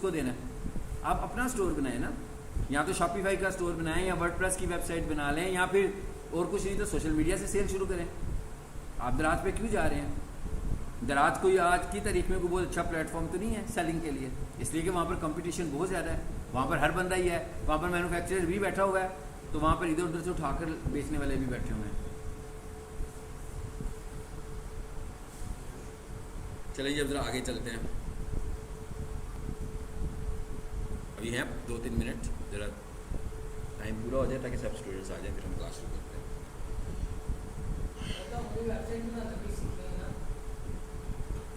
किसको देना है? आप अपना स्टोर बनाए ना, या तो शॉपिफाई का स्टोर बनाएं या वर्डप्रेस की वेबसाइट बना लें, या फिर और कुछ नहीं तो सोशल मीडिया से सेल शुरू करें। आप दराज पे क्यों जा रहे हैं? दराज कोई आज की तारीख में कोई बहुत अच्छा प्लेटफॉर्म तो नहीं है सेलिंग के लिए, इसलिए कि वहाँ पर कंपटीशन बहुत ज़्यादा है, वहाँ पर हर बंदा ही है, वहाँ पर मैन्युफैक्चरर भी बैठा हुआ है, तो वहाँ पर इधर उधर से उठाकर बेचने वाले भी बैठे हुए हैं। चलिए अब जरा आगे चलते हैं, अभी हैं 2-3 मिनट, जरा टाइम पूरा हो जाए ताकि सब स्टूडेंट्स आ जाए, फिर हम क्लास शुरू करते हैं।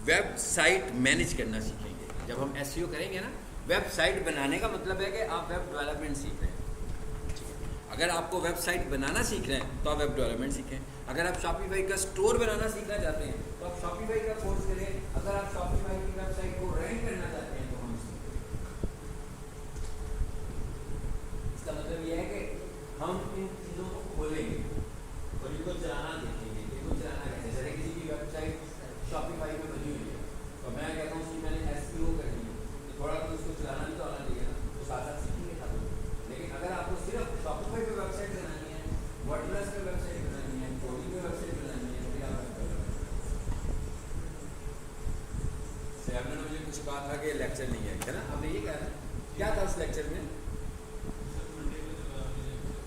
वेबसाइट मैनेज करना सीखेंगे जब हम एसईओ करेंगे ना। वेबसाइट बनाने का मतलब है कि आप वेब डेवलपमेंट सीख रहे हैं। अगर आपको वेबसाइट बनाना सीख रहे हैं तो आप वेब डेवलपमेंट सीखें। अगर आप शॉपिफाई का स्टोर बनाना सीखना चाहते हैं तो आप शॉपिफाई का कोर्स करें। अगर आप शॉपिफाई की वेबसाइट को रैंक करना चाहते हैं तो हम सीखें। इसका मतलब यह है कि हम इन चीज़ों को खोलेंगे और इनको चलाना देखेंगे, इनको चलाना कैसे। जैसे किसी की वेबसाइट शॉपिफाई में बनी हुई है तो मैं कहता हूँ कि मैंने एसईओ करनी है, तो थोड़ा तो उसको चलाना भी तो आना चाहिए ना, तो साथ साथ सीखेंगे था। लेकिन अगर आपको सिर्फ शॉपिफाई पे वेबसाइट बनानी है, वर्डप्रेस पे वेबसाइट बनानी है, कोडिंग पे वेबसाइट बनानी है, फिर आप आपने मुझे कुछ कहा था कि लेक्चर नहीं है ना, आपने ये कहा था, क्या था उस लेक्चर में?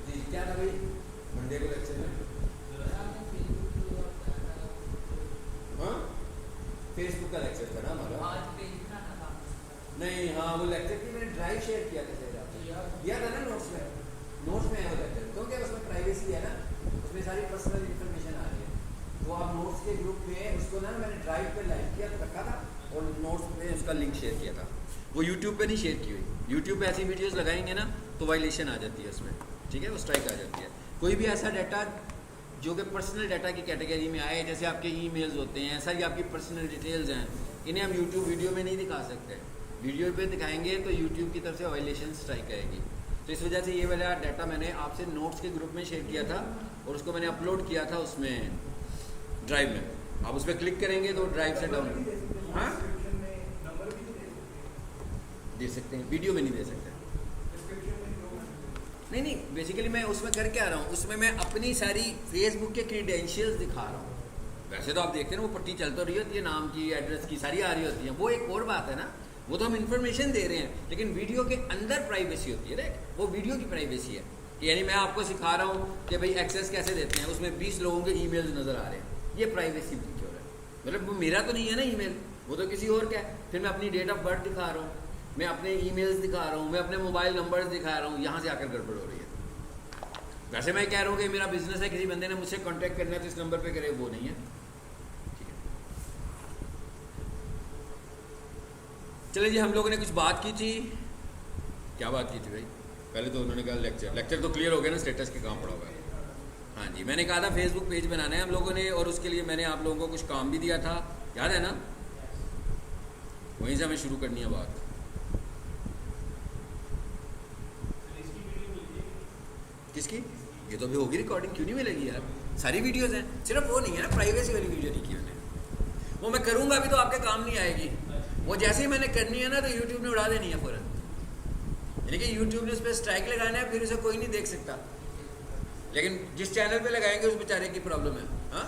जी क्या था भाई मंडे को लेक्चर में? हाँ फेसबुक का लेक्चर था ना हमारा। नहीं हाँ वो लेक्चर की मैंने ड्राइव शेयर किया था, दिया था ना नोट्स में है वो लेक्चर, क्योंकि उसमें प्राइवेसी है ना, उसमें सारी पर्सनल इन्फॉर्मेशन आ रही है। तो आप नोट्स के ग्रुप में उसको ना मैंने ड्राइव पे लाइव किया रखा था और नोट्स में उसका लिंक शेयर किया था। वो यूट्यूब पे नहीं शेयर की हुई। यूट्यूब पे ऐसी वीडियोस लगाएंगे ना तो वायलेशन आ जाती है उसमें, ठीक है, वो स्ट्राइक आ जाती है। कोई भी ऐसा डाटा जो कि पर्सनल डाटा की कैटेगरी में आए, जैसे आपके ईमेल्स होते हैं, सारी आपकी पर्सनल डिटेल्स हैं, इन्हें हम यूट्यूब वीडियो में नहीं दिखा सकते। वीडियो पे दिखाएंगे तो यूट्यूब की तरफ से वायलेशन स्ट्राइक आएगी। तो इस वजह से ये वाला डाटा मैंने आपसे नोट्स के ग्रुप में शेयर किया था और उसको मैंने अपलोड किया था उसमें ड्राइव में। आप उस पर क्लिक करेंगे तो ड्राइव से डाउनलोड हाँ दे सकते हैं, वीडियो में नहीं दे सकते। नहीं बेसिकली मैं उसमें कर क्या रहा हूँ, उसमें मैं अपनी सारी फेसबुक के क्रीडेंशियल्स दिखा रहा हूँ। वैसे तो आप देखते हैं ना वो पट्टी चल तो रही होती है, नाम की एड्रेस की सारी आ रही होती है, वो एक और बात है ना, वो तो हम इन्फॉर्मेशन दे रहे हैं, लेकिन वीडियो के अंदर प्राइवेसी होती है, राइट, वो वीडियो की प्राइवेसी है। यानी मैं आपको सिखा रहा हूँ कि भाई एक्सेस कैसे देते हैं, उसमें 20 लोगों के ईमेल्स नज़र आ रहे हैं, ये प्राइवेसी ब्रीच हो रहा है। मतलब वो मेरा तो नहीं है ना ईमेल, वो तो किसी और का है। फिर मैं अपनी डेट ऑफ बर्थ दिखा रहा हूँ, मैं अपने ईमेल्स दिखा रहा हूँ, मैं अपने मोबाइल नंबर्स दिखा रहा हूँ, यहाँ से आकर गड़बड़ हो रही है। वैसे मैं कह रहा हूँ कि मेरा बिजनेस है, किसी बंदे ने मुझसे कांटेक्ट करना है तो इस नंबर पे करे, वो नहीं है, ठीक है। चलिए जी, हम लोगों ने कुछ बात की थी, क्या बात की थी भाई? पहले तो उन्होंने कहा लेक्चर तो क्लियर हो गया ना, स्टेटस के काम पड़ा हुआ है। हाँ जी, मैंने कहा था फेसबुक पेज बनाना है हम लोगों ने, और उसके लिए मैंने आप लोगों को कुछ काम भी दिया था, याद है ना? वहीं से हमें शुरू करनी है बात। किसकी? ये तो अभी होगी रिकॉर्डिंग, क्यों नहीं मिलेगी यार? सारी वीडियोस हैं, सिर्फ वो नहीं है ना, प्राइवेसी वाली वीडियो नहीं की मैंने। वो मैं करूँगा अभी तो आपके काम नहीं आएगी। वो जैसे ही मैंने करनी है ना तो यूट्यूब ने उड़ा देनी है फ़ौरन। यानी कि यूट्यूब ने उस पर स्ट्राइक लगाना है, फिर उसे कोई नहीं देख सकता। लेकिन जिस चैनल पे लगाएंगे उस बेचारे की प्रॉब्लम है। हाँ,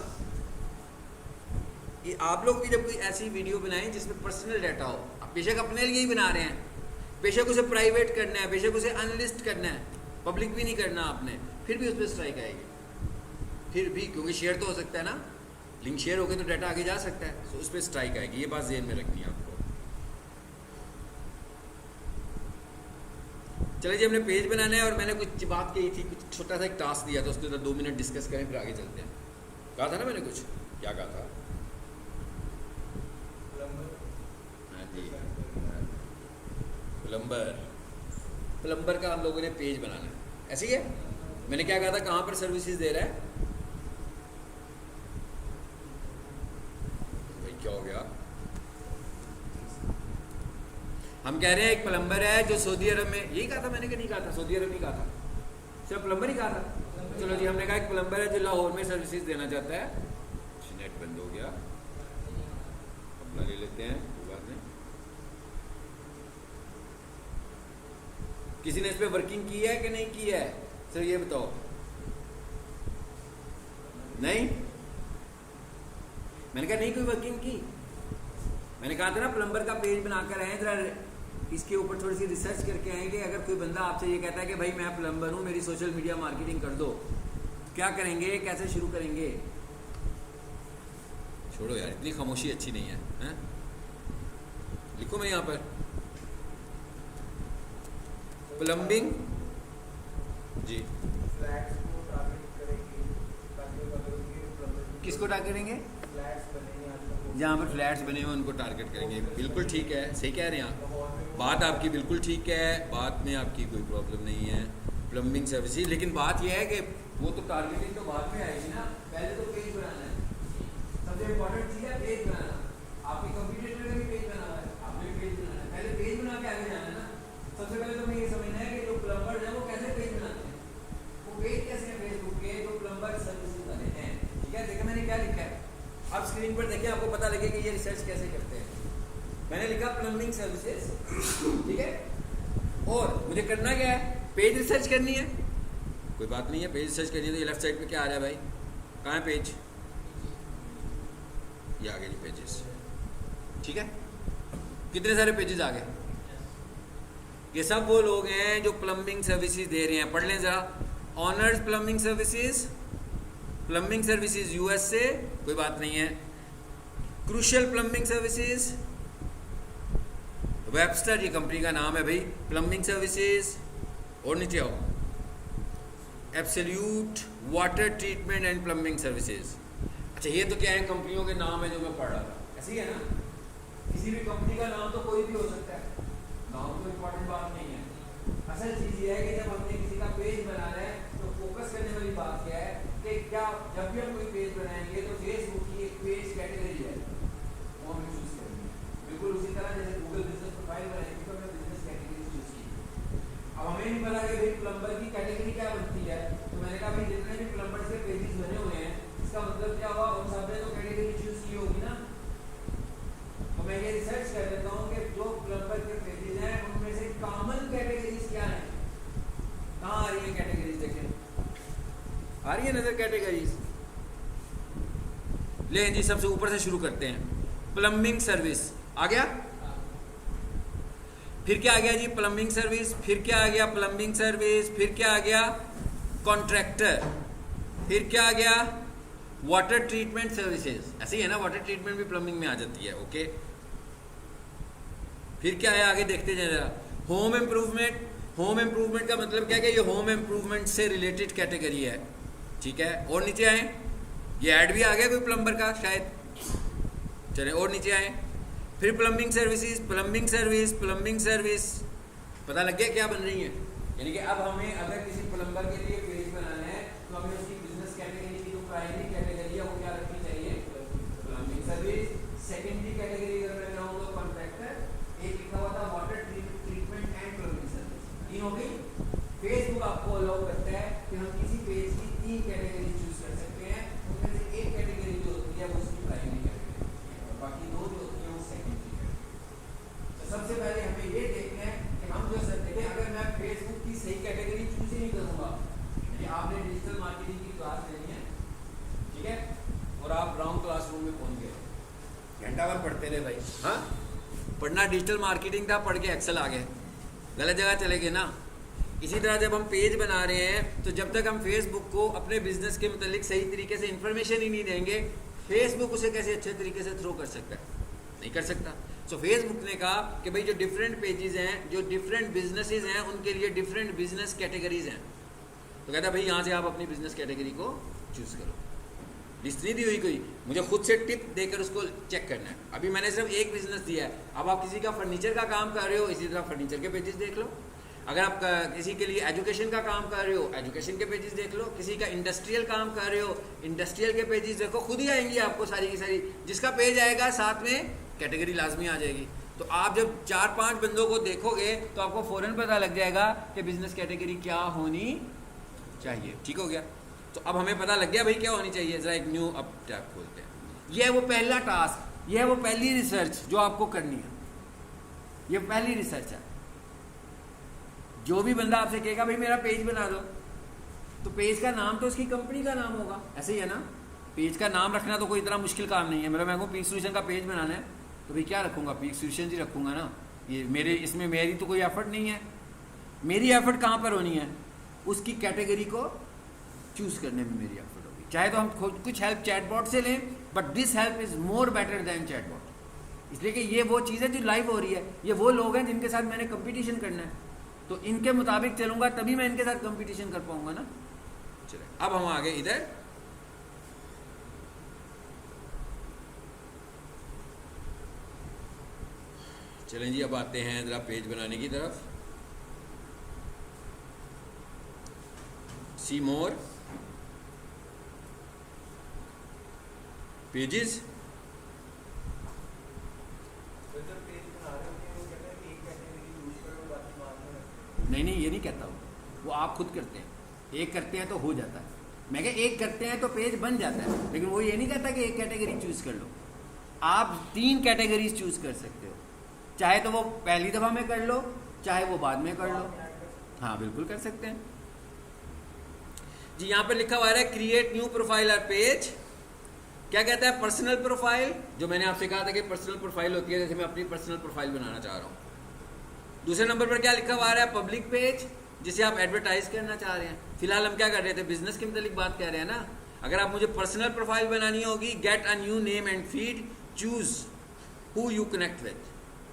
ये आप लोग भी जब कोई ऐसी वीडियो बनाएं जिसमें पर्सनल डाटा हो, आप बेशक अपने लिए ही बना रहे हैं, बेशक उसे प्राइवेट करना है, बेशक उसे अनलिस्ट करना है, पब्लिक भी नहीं करना आपने, फिर भी उस पर स्ट्राइक आएगी। फिर भी क्योंकि शेयर तो हो सकता है ना, लिंक शेयर हो गए तो डाटा आगे जा सकता है, तो उस पर स्ट्राइक आएगी। ये बात ज़हन में रखनी है आपको। चलिए जी, हमने पेज बनाना है और मैंने कुछ बात कही थी, कुछ छोटा सा एक टास्क दिया था, उसके अंदर 2 मिनट डिस्कस करें फिर आगे चलते हैं। कहा था ना मैंने कुछ, क्या कहा था? हाँ जी, प्लम्बर का हम लोगों ने पेज बनाना है, ऐसे ही है। मैंने क्या कहा था, कहाँ पर सर्विसेज दे रहा है भाई? क्या हो गया? हम कह रहे हैं एक प्लम्बर है जो सऊदी अरब में, यही कहा था मैंने कि नहीं कहा था? सऊदी अरब नहीं कहा था, सिर्फ प्लम्बर ही कहा था। चलो जी, हमने कहा एक प्लम्बर है जो लाहौर में सर्विसेज देना चाहता है। नेट बंद हो गया, अपना ले लेते हैं, बात नहीं। किसी ने इस पे वर्किंग की है कि नहीं की है? सर ये बताओ। नहीं, मैंने कहा नहीं कोई वर्किंग की। मैंने कहा था ना प्लम्बर का पेज बनाकर आए, जरा इसके ऊपर थोड़ी सी रिसर्च करके आएंगे। अगर कोई बंदा आपसे ये कहता है कि भाई मैं प्लम्बर हूँ, मेरी सोशल मीडिया मार्केटिंग कर दो, क्या करेंगे, कैसे शुरू करेंगे? छोड़ो यार, इतनी खामोशी अच्छी नहीं है? लिखो मैं यहाँ पर प्लम्बिंग जी। किसको टारगेट करेंगे? जहाँ पर फ्लैट्स बने हुए उनको टारगेट करेंगे। बिल्कुल ठीक है, सही कह रहे हैं आप, बात आपकी बिल्कुल ठीक है, बात में आपकी कोई प्रॉब्लम नहीं है। प्लम्बिंग सर्विसेज, लेकिन बात यह है कि वो तो टारगेटिंग तो बाद में आएगी ना, पहले तो पेज बनाना है। सबसे इम्पोर्टेंट चीज़ है पेज बनाना। आपके कंप्यूटर में भी पेज बना हुआ है, आपने भी पेज बनाना है, पहले पेज बना के आगे जाना है ना। सबसे पहले तो हमें ये समझना है कि जो प्लम्बर है वो कैसे पेज बनाते हैं, वो पेज कैसे है फेसबुक के जो प्लम्बर सर्विसेज वाले हैं। ठीक है, देखिए मैंने क्या लिखा है, आप स्क्रीन पर देखिए, आपको पता लगे कि ये रिसर्च कैसे करते हैं। मैंने लिखा प्लम्बिंग सर्विसेज, ठीक है, और मुझे करना क्या है, पेज रिसर्च करनी है। कोई बात नहीं है, पेज रिसर्च करनी है तो ये लेफ्ट साइड पे क्या आ रहा है भाई, कहाँ है पेज, ये आ गए जी पेजेस। ठीक है, कितने सारे पेजेस आ गए। ये सब वो लोग हैं जो प्लम्बिंग सर्विसेज दे रहे हैं। पढ़ लें जरा, honours plumbing services, plumbing services US से, कोई बात नहीं है। क्रूशियल प्लम्बिंग सर्विसेज, वेबस्टर ये कंपनी का नाम है भाई, प्लम्बिंग सर्विसेज। और नीचे आओ, absolute water treatment and plumbing services. अच्छा, ये तो क्या है, कंपनियों के नाम है जो मैं पढ़ रहा था, ऐसे ही है ना। किसी भी कंपनी का नाम तो कोई भी हो सकता है, नाम तो इम्पोर्टेंट बात नहीं है। असल चीज़ ये है कि जब हमने किसी का पेज बनाना है तो फोकस करने वाली बात क्या है कि क्या जब भी हम कोई पेज बनाएंगे तो फेसबुक की एक पेज कैटेगरी है वो हमें चूज करेंगे। बिल्कुल उसी तरह जैसे गूगल बिजनेस प्रोफाइल बनाएंगे तो हमने बिजनेस कैटेगरी चूज की। अब हमें नहीं पता कि भाई प्लम्बर की कैटेगरी क्या बनती है, तो मैंने कहा भाई जितने भी प्लम्बर के पेजेस बने हुए हैं इसका मतलब क्या हुआ, उन सब ने तो कैटेगरी चूज की होगी ना। तो मैं ये रिसर्च कर लेता हूँ कि जो प्लम्बर के पेजेस हैं उनमें से कॉमन कैटेगरीज क्या है। कहाँ आ रही है कैटेगरीज, देखें आ रही है नजर कैटेगरीज। ले जी, सबसे ऊपर से शुरू करते हैं, प्लम्बिंग सर्विस आ गया। फिर क्या आ गया जी, प्लम्बिंग सर्विस। फिर क्या आ गया, प्लम्बिंग सर्विस। फिर क्या आ गया, कॉन्ट्रैक्टर। फिर क्या आ गया, वाटर ट्रीटमेंट सर्विसेज। ऐसे ही है ना, वाटर ट्रीटमेंट भी प्लम्बिंग में आ जाती है। ओके, फिर क्या है आगे देखते जाए जरा, होम इम्प्रूवमेंट। होम इम्प्रूवमेंट का मतलब क्या है कि ये होम इम्प्रूवमेंट से रिलेटेड कैटेगरी है। ठीक है, और नीचे आए, ये ऐड भी आ गया कोई प्लम्बर का शायद। चले और नीचे आए, फिर plumbing services, plumbing service, plumbing service. पता लग गया क्या बन रही है। यानी कि अब हमें अगर किसी प्लम्बर के लिए पेज बनाना है तो हमें उसकी बिजनेस कैटेगरी की जो प्राइमरी कैटेगरी है वो क्या रखनी चाहिए, प्लम्बिंग सर्विस। सेकेंडरी कैटेगरी अगर मैं चाहूँ तो कॉन्ट्रैक्टर। एक लिखा हुआ था water treatment and plumbing service. तीन हो गई। फेसबुक आपको अलाउ करता है कि हम किसी पेज की 3 कैटेगरी चूज कर सकते हैं। उनमें से एक कैटेगरी जो होती है वो उसकी प्राइमरी कैटेगरी और बाकी 2 जो होती है वो सेकेंडरी कैटेगरी। तो सबसे पहले हमें ये देखना है कि हम जो सर देखें, अगर मैं फेसबुक की सही कैटेगरी चूज ही नहीं करूँगा, यानी आपने डिजिटल मार्केटिंग की क्लास लेनी है, ठीक है, और आप ब्राउन क्लासरूम में पहुँच गए, घंटा भर पढ़ते रहे भाई। हाँ, पढ़ना डिजिटल मार्केटिंग था, पढ़ के एक्सेल आ गए, गलत जगह चले गए ना। इसी तरह जब हम पेज बना रहे हैं तो जब तक हम फेसबुक को अपने बिजनेस के मतलब सही तरीके से इन्फॉर्मेशन ही नहीं देंगे, फेसबुक उसे कैसे अच्छे तरीके से थ्रो कर सकता है, नहीं कर सकता। सो फेसबुक ने कहा कि भाई जो डिफरेंट पेजेस हैं, जो डिफरेंट बिजनेसेस हैं, उनके लिए डिफरेंट बिजनेस कैटेगरीज हैं। तो कहता भाई यहाँ से आप अपनी बिजनेस कैटेगरी को चूज करो। लिस्ट नहीं दी हुई कोई, मुझे खुद से टिप देकर उसको चेक करना है। अभी मैंने सिर्फ एक बिजनेस दिया है, अब आप किसी का फर्नीचर का काम कर रहे हो, इसी तरह फर्नीचर के पेजेस देख लो। अगर आप किसी के लिए एजुकेशन का काम कर रहे हो, एजुकेशन के पेजेस देख लो। किसी का इंडस्ट्रियल काम कर रहे हो, इंडस्ट्रियल के पेजेस देखो, खुद ही आएंगी आपको सारी की सारी। जिसका पेज आएगा साथ में कैटेगरी लाजमी आ जाएगी। तो आप जब 4-5 बंदों को देखोगे तो आपको फ़ौरन पता लग जाएगा कि बिजनेस कैटेगरी क्या होनी चाहिए। ठीक हो गया, तो अब हमें पता लग गया भाई क्या होनी चाहिए। ज़रा एक न्यू अब टैब खोलते हैं। यह है वो पहला टास्क, यह है वो पहली रिसर्च जो आपको करनी है। ये पहली रिसर्च है। जो भी बंदा आपसे कहेगा भाई मेरा पेज बना दो, तो पेज का नाम तो उसकी कंपनी का नाम होगा, ऐसे ही है ना। पेज का नाम रखना तो कोई इतना मुश्किल काम नहीं है। मेरा मैं को पीक सॉल्यूशन का पेज बनाना है तो भाई क्या रखूंगा, पीक सॉल्यूशन ही रखूंगा ना। ये मेरे इसमें मेरी तो कोई एफर्ट नहीं है। मेरी एफर्ट कहाँ पर होनी है, उसकी कैटेगरी को चूज करने में मेरी एफर्ट होगी। चाहे तो हम खुद कुछ हेल्प चैटबॉट से लें, but this help is more better than chatbot. इसलिए कि ये वो चीज़ है जो लाइव हो रही है, ये वो लोग हैं जिनके साथ मैंने कंपटीशन करना है, तो इनके मुताबिक चलूंगा तभी मैं इनके साथ कंपटीशन कर पाऊंगा ना। चले अब हम आगे इधर चलें जी। अब आते हैं जरा पेज बनाने की तरफ। सी मोर पेजेस। नहीं ये नहीं कहता हूँ, वो आप खुद करते हैं। एक करते हैं तो हो जाता है, मैं कह एक करते हैं तो पेज बन जाता है, लेकिन वो ये नहीं कहता कि एक कैटेगरी चूज कर लो। आप 3 कैटेगरीज चूज कर सकते हो, चाहे तो वो पहली दफ़ा में कर लो, चाहे वो बाद में कर लो। हाँ बिल्कुल कर सकते हैं जी। यहाँ पर लिखा हुआ है क्रिएट न्यू प्रोफाइल और पेज। क्या कहता है, पर्सनल प्रोफाइल, जो मैंने आपसे कहा था कि पर्सनल प्रोफाइल होती है, जैसे मैं अपनी पर्सनल प्रोफाइल बनाना चाह रहा हूँ। दूसरे नंबर पर क्या लिखा हुआ है, पब्लिक पेज, जिसे आप एडवर्टाइज करना चाह रहे हैं। फिलहाल हम क्या कर रहे थे, बिजनेस के मतलब बात कर रहे हैं ना। अगर आप मुझे पर्सनल प्रोफाइल बनानी होगी, get a new name and feed, choose who you connect with,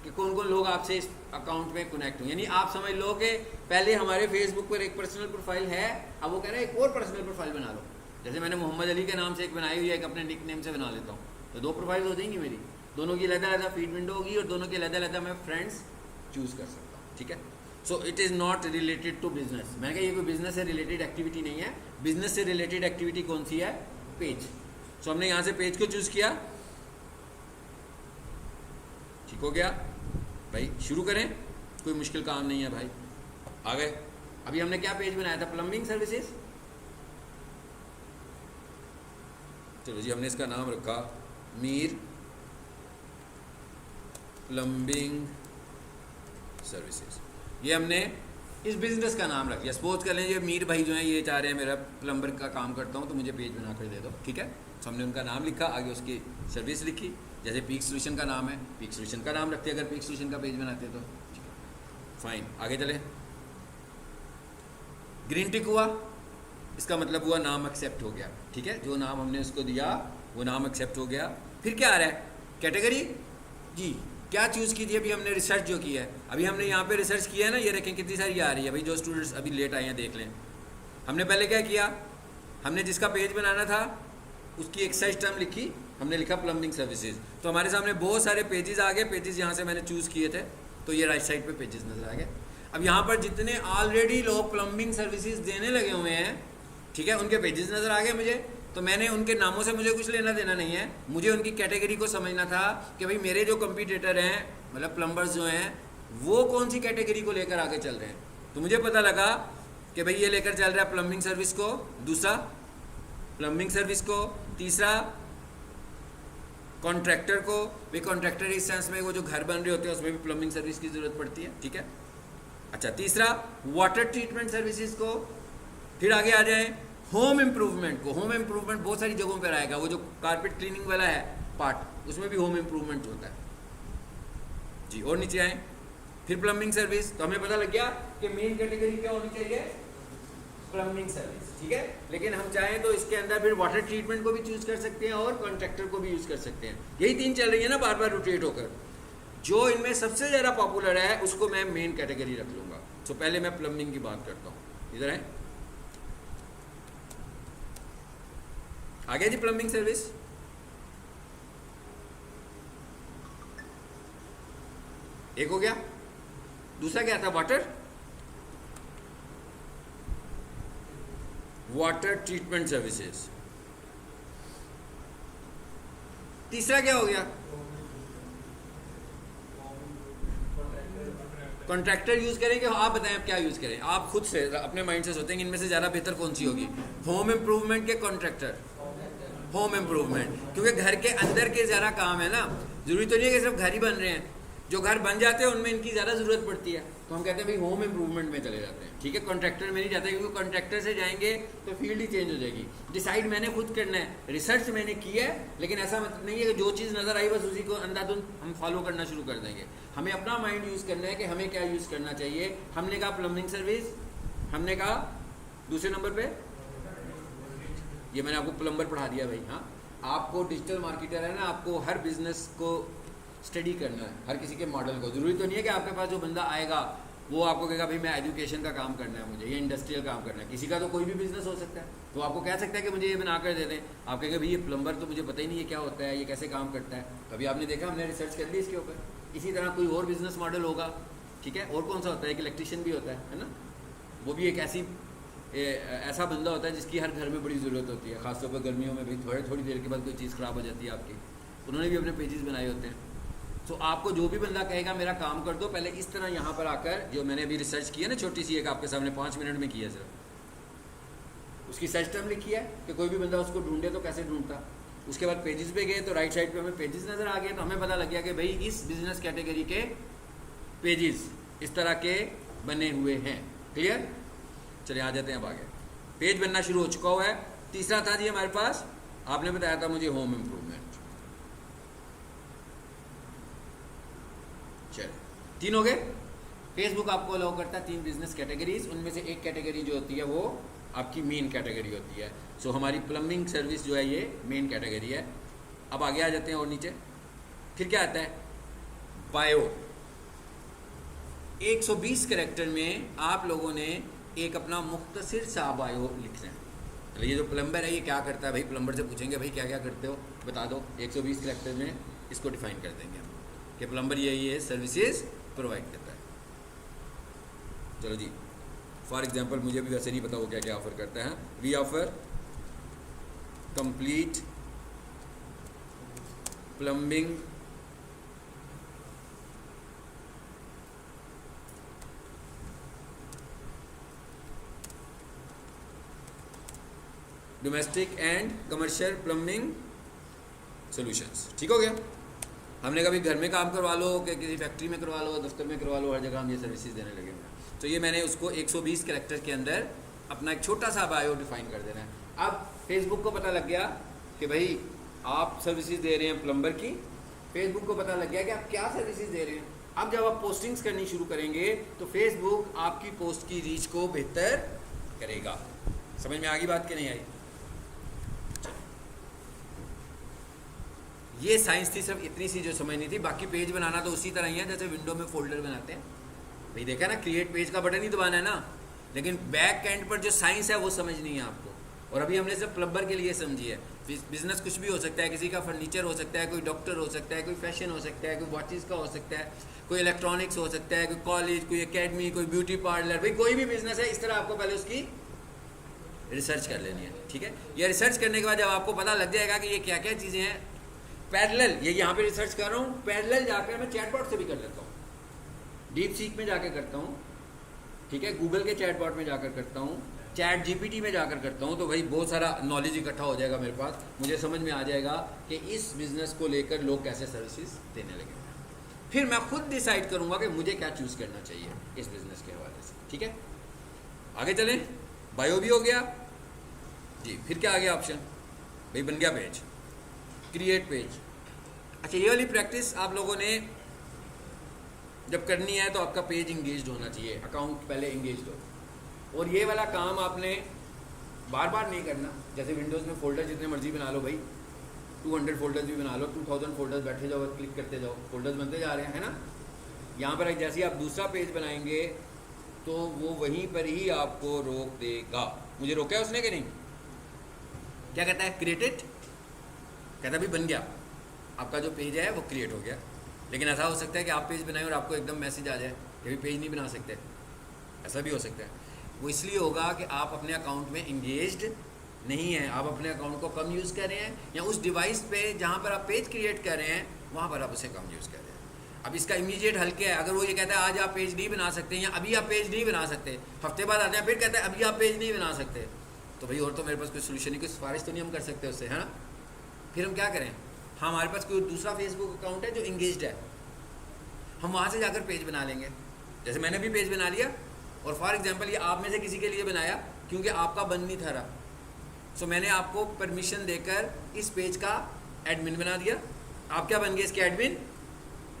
कि कौन कौन लोग आपसे इस अकाउंट में कनेक्ट हों। यानी आप समझ लो कि पहले हमारे फेसबुक पर एक पर्सनल प्रोफाइल है, अब वो कह रहे हैं एक और पर्सनल प्रोफाइल बना लो। जैसे मैंने मोहम्मद अली के नाम से एक बनाई हुई है, एक अपने निक नेम से बना लेता हूँ, तो 2 प्रोफाइल हो जाएंगी मेरी। दोनों की अलग-अलग फीड विंडो होगी और दोनों के अलग-अलग मैं फ्रेंड्स चूज कर सकता हूँ, ठीक है। So it is not related to business. मैंने कहा ये कोई बिजनेस से रिलेटेड एक्टिविटी नहीं है। बिजनेस से रिलेटेड एक्टिविटी कौन सी है, पेज। सो हमने यहाँ से पेज को चूज किया, ठीक हो गया भाई। शुरू करें, कोई मुश्किल काम नहीं है भाई। आ गए। अभी हमने क्या पेज बनाया था, प्लम्बिंग सर्विसेज। चलो जी, हमने इसका नाम रखा मीर प्लम्बिंग सर्विसेज। ये हमने इस बिजनेस का नाम रख लिया। सपोज कर लें ये मीर भाई जो हैं ये चाह रहे हैं मेरा प्लम्बर का काम करता हूँ तो मुझे पेज बना कर दे दो, ठीक है। तो हमने उनका नाम लिखा, आगे उसकी सर्विस लिखी। जैसे पीक सॉल्यूशन का नाम है, पीक सॉल्यूशन का नाम रखते, अगर पीक सॉल्यूशन का पेज बनाते तो ठीक है, फाइन। आगे चले। ग्रीन टिक हुआ, इसका मतलब हुआ नाम एक्सेप्ट हो गया, ठीक है। जो नाम हमने उसको दिया वो नाम एक्सेप्ट हो गया। फिर क्या आ रहा है, कैटेगरी जी। क्या चूज़ की थी अभी हमने, रिसर्च जो किया है। अभी हमने यहाँ पे रिसर्च किया है ना, ये देखें कितनी सारी आ रही है भाई। जो स्टूडेंट्स अभी लेट आए हैं देख लें। हमने पहले क्या किया, हमने जिसका पेज बनाना था उसकी एक सर्च टर्म लिखी, हमने लिखा प्लम्बिंग सर्विसेज। तो हमारे सामने बहुत सारे पेजेस आ गए। पेजेस यहाँ से मैंने चूज़ किए थे, तो ये राइट साइड पे पेजेस नज़र आ गए। अब यहाँ पर जितने ऑलरेडी लोग प्लम्बिंग सर्विसेज देने लगे हुए हैं, ठीक है, उनके पेजेस नज़र आ गए मुझे। तो मैंने उनके नामों से मुझे कुछ लेना देना नहीं है, मुझे उनकी कैटेगरी को समझना था कि भाई मेरे जो कंपटीटर हैं, मतलब प्लम्बर्स जो हैं, वो कौन सी कैटेगरी को लेकर आगे चल रहे हैं। तो मुझे पता लगा कि भाई ये लेकर चल रहा है प्लम्बिंग सर्विस को, दूसरा प्लम्बिंग सर्विस को, तीसरा कॉन्ट्रैक्टर को। भाई कॉन्ट्रैक्टर इस सेंस में वो जो घर बन रहे होते हैं उसमें भी प्लम्बिंग सर्विस की ज़रूरत पड़ती है, ठीक है। अच्छा, तीसरा वाटर ट्रीटमेंट सर्विसेज को। फिर आगे आ जाए होम इम्प्रूवमेंट को। होम इम्प्रूवमेंट बहुत सारी जगहों पर आएगा, वो जो कारपेट क्लीनिंग वाला है पार्ट, उसमें भी होम इम्प्रूवमेंट होता है जी। और नीचे आए फिर प्लम्बिंग सर्विस। तो हमें पता लग गया कि मेन कैटेगरी क्या होनी चाहिए, प्लम्बिंग सर्विस, ठीक है। लेकिन हम चाहें तो इसके अंदर फिर वाटर ट्रीटमेंट को भी चूज कर सकते हैं और कॉन्ट्रैक्टर को भी यूज कर सकते हैं। यही 3 चल रही है ना, बार बार रोटेट होकर। जो इनमें सबसे ज़्यादा पॉपुलर है उसको मैं मेन कैटेगरी रख लूँगा। तो पहले मैं प्लम्बिंग की बात करता हूँ। इधर है, आ गया जी प्लम्बिंग सर्विस। एक हो गया। दूसरा क्या था, वाटर ट्रीटमेंट सर्विसेज। तीसरा क्या हो गया, कॉन्ट्रैक्टर यूज करें कि आप बताएं आप क्या यूज करें। आप खुद से अपने माइंड से सोचेंगे इनमें से ज्यादा बेहतर कौन सी होगी, होम इम्प्रूवमेंट के कॉन्ट्रैक्टर। होम इम्प्रूवमेंट, क्योंकि घर के अंदर के ज़रा काम है ना, ज़रूरी तो नहीं है कि सिर्फ घर ही बन रहे हैं। जो घर बन जाते हैं उनमें इनकी ज़्यादा ज़रूरत पड़ती है, तो हम कहते हैं भाई होम इम्प्रूवमेंट में चले जाते हैं, ठीक है। कॉन्ट्रैक्टर में नहीं जाते, क्योंकि कॉन्ट्रैक्टर से जाएंगे तो फील्ड ही चेंज हो जाएगी। डिसाइड मैंने खुद करना है, रिसर्च मैंने की है, लेकिन ऐसा मतलब नहीं है कि जो चीज़ नज़र आई बस उसी को अंधाधुंध हम फॉलो करना शुरू कर देंगे। हमें अपना माइंड यूज़ करना है कि हमें क्या यूज़ करना चाहिए। हमने कहा प्लम्बिंग सर्विस, हमने कहा दूसरे नंबर पे ये मैंने आपको प्लम्बर पढ़ा दिया भाई। हाँ, आपको डिजिटल मार्केटर है ना, आपको हर बिजनेस को स्टडी करना है, हर किसी के मॉडल को। ज़रूरी तो नहीं है कि आपके पास जो बंदा आएगा वो आपको कहेगा भाई मैं एजुकेशन का काम करना है मुझे, ये इंडस्ट्रियल काम करना है। किसी का तो कोई भी बिजनेस हो सकता है, तो आपको कह सकता है कि मुझे ये बना कर दे दें। आप कहेंगे भाई ये प्लम्बर तो मुझे पता ही नहीं है क्या होता है, ये कैसे काम करता है, कभी आपने देखा, हमने रिसर्च कर ली इसके ऊपर। इसी तरह कोई और बिजनेस मॉडल होगा, ठीक है। और कौन सा होता है, एक इलेक्ट्रिशियन भी होता है ना, वो भी एक ऐसा बंदा होता है जिसकी हर घर में बड़ी ज़रूरत होती है, खासतौर पर गर्मियों में भाई थोड़ी देर के बाद कोई चीज़ ख़राब हो जाती है आपकी। उन्होंने भी अपने पेजेस बनाए होते हैं। तो आपको जो भी बंदा कहेगा मेरा काम कर दो, पहले इस तरह यहाँ पर आकर, जो मैंने अभी रिसर्च किया ना छोटी सी एक आपके सामने 5 मिनट में किया सिर्फ, उसकी सर्च टर्म लिखी है कि कोई भी बंदा उसको ढूंढे तो कैसे ढूंढता। उसके बाद पेजेस पे गए तो राइट साइड पे हमें पेजेस नज़र आ गए, तो हमें पता लग गया कि भाई इस बिजनेस कैटेगरी के पेजेस इस तरह के बने हुए हैं। क्लियर? चलिए आ जाते हैं अब आगे। पेज बनना शुरू हो चुका हुआ है। तीसरा था जी हमारे पास, आपने बताया था मुझे होम इम्प्रूवमेंट। चलिए 3 हो गए। फेसबुक आपको अलाउ करता है 3 बिजनेस कैटेगरीज, उनमें से एक कैटेगरी जो होती है वो आपकी मेन कैटेगरी होती है। सो हमारी प्लम्बिंग सर्विस जो है ये मेन कैटेगरी है। अब आगे आ जाते हैं और नीचे फिर क्या आता है, बायो। 120 कैरेक्टर में आप लोगों ने एक अपना मुख्तसर सा बायो लिखना है। तो ये जो प्लम्बर है ये क्या करता है भाई, प्लम्बर से पूछेंगे भाई क्या क्या करते हो बता दो, 120 कैरेक्टर में इसको डिफाइन कर देंगे हम कि प्लम्बर ये सर्विसेज प्रोवाइड करता है। चलो जी, फॉर एग्जांपल मुझे भी वैसे नहीं पता वो क्या क्या ऑफर करता है। We offer complete plumbing domestic and commercial plumbing solutions. ठीक हो गया। हमने कभी घर में काम करवा लो, कि किसी फैक्ट्री में करवा लो, दफ्तर में करवा लो, हर जगह हम ये सर्विसेज देने लगे हैं। तो ये मैंने उसको 120 कैरेक्टर के अंदर अपना एक छोटा सा बायो डिफाइन कर देना है। अब फेसबुक को पता लग गया कि भाई आप सर्विसेज दे रहे हैं प्लम्बर की, फेसबुक को पता लग गया कि आप क्या सर्विसेज दे रहे हैं। अब जब आप पोस्टिंग्स करनी शुरू करेंगे तो फेसबुक आपकी पोस्ट की रीच को बेहतर करेगा। समझ में आ गई बात कि नहीं आई? ये साइंस थी, सिर्फ इतनी सी जो समझनी थी। बाकी पेज बनाना तो उसी तरह ही है जैसे विंडो में फोल्डर बनाते हैं भाई। देखा ना, क्रिएट पेज का बटन ही दबाना है ना, लेकिन बैक एंड पर जो साइंस है वो समझनी है आपको। और अभी हमने सिर्फ प्लम्बर के लिए समझी है। बिजनेस कुछ भी हो सकता है, किसी का फर्नीचर हो सकता है, कोई डॉक्टर हो सकता है, कोई फैशन हो सकता है, कोई वॉचेस का हो सकता है, कोई इलेक्ट्रॉनिक्स हो सकता है, कोई कॉलेज, कोई एकेडमी, कोई ब्यूटी पार्लर, भाई कोई भी बिजनेस है। इस तरह आपको पहले उसकी रिसर्च कर लेनी है, ठीक है। ये रिसर्च करने के बाद जब आपको पता लग जाएगा कि ये क्या क्या चीज़ें हैं, पैरेलल ये यहाँ पे रिसर्च कर रहा हूँ, पैरेलल जाकर मैं चैटबॉट से भी कर लेता हूँ, डीप सीक में जाकर करता हूँ, ठीक है, गूगल के चैटबॉट में जाकर करता हूँ, चैट जीपीटी में जाकर करता हूँ। तो भाई बहुत सारा नॉलेज इकट्ठा हो जाएगा मेरे पास, मुझे समझ में आ जाएगा कि इस बिज़नेस को लेकर लोग कैसे सर्विसेज देने लगे। फिर मैं खुद डिसाइड करूँगा कि मुझे क्या चूज़ करना चाहिए इस बिज़नेस के हवाले से, ठीक है। आगे चलें, बायो भी हो गया जी। फिर क्या आ गया ऑप्शन, भाई बन गया पेज, क्रिएट पेज। अच्छा, ये वाली प्रैक्टिस आप लोगों ने जब करनी है तो आपका पेज इंगेज्ड होना चाहिए, अकाउंट पहले इंगेज्ड हो। और ये वाला काम आपने बार बार नहीं करना। जैसे विंडोज़ में फोल्डर जितने मर्जी बना लो भाई, 200 फोल्डर्स भी बना लो, 2000 फोल्डर्स, बैठे जाओ क्लिक करते जाओ, फोल्डर्स बनते जा रहे हैं, है ना। यहाँ पर जैसे ही आप दूसरा पेज बनाएंगे तो वो वहीं पर ही आपको रोक देगा। मुझे रोका है उसने कि नहीं? क्या कहता है, क्रिएटेड, कहता भी बन गया, आपका जो पेज है वो क्रिएट हो गया। लेकिन ऐसा हो सकता है कि आप पेज बनाएं और आपको एकदम मैसेज आ जाए कि भी पेज नहीं बना सकते, ऐसा भी हो सकता है। वो इसलिए होगा कि आप अपने अकाउंट में इंगेज्ड नहीं हैं, आप अपने अकाउंट को कम यूज़ कर रहे हैं, या उस डिवाइस पे जहाँ पर आप पेज क्रिएट कर रहे हैं वहाँ पर आप उसे कम यूज़ कर रहे हैं। अब इसका इमीडिएट हल क्या है? अगर वो ये कहता है आज आप पेज नहीं बना सकते या अभी आप पेज नहीं बना सकते, हफ्ते बाद आते हैं फिर कहते हैं अभी आप पेज नहीं बना सकते, तो भाई और तो मेरे पास कोई सोल्यूशन नहीं, कोई सिफारिश तो नहीं हम कर सकते उससे, है ना। फिर हम क्या करें, हमारे पास कोई दूसरा फेसबुक अकाउंट है जो इंगेज्ड है, हम वहाँ से जाकर पेज बना लेंगे। जैसे मैंने भी पेज बना लिया और फॉर एग्जांपल ये आप में से किसी के लिए बनाया क्योंकि आपका बन नहीं था रहा, सो मैंने आपको परमिशन देकर इस पेज का एडमिन बना दिया। आप क्या बन गए इसके एडमिन,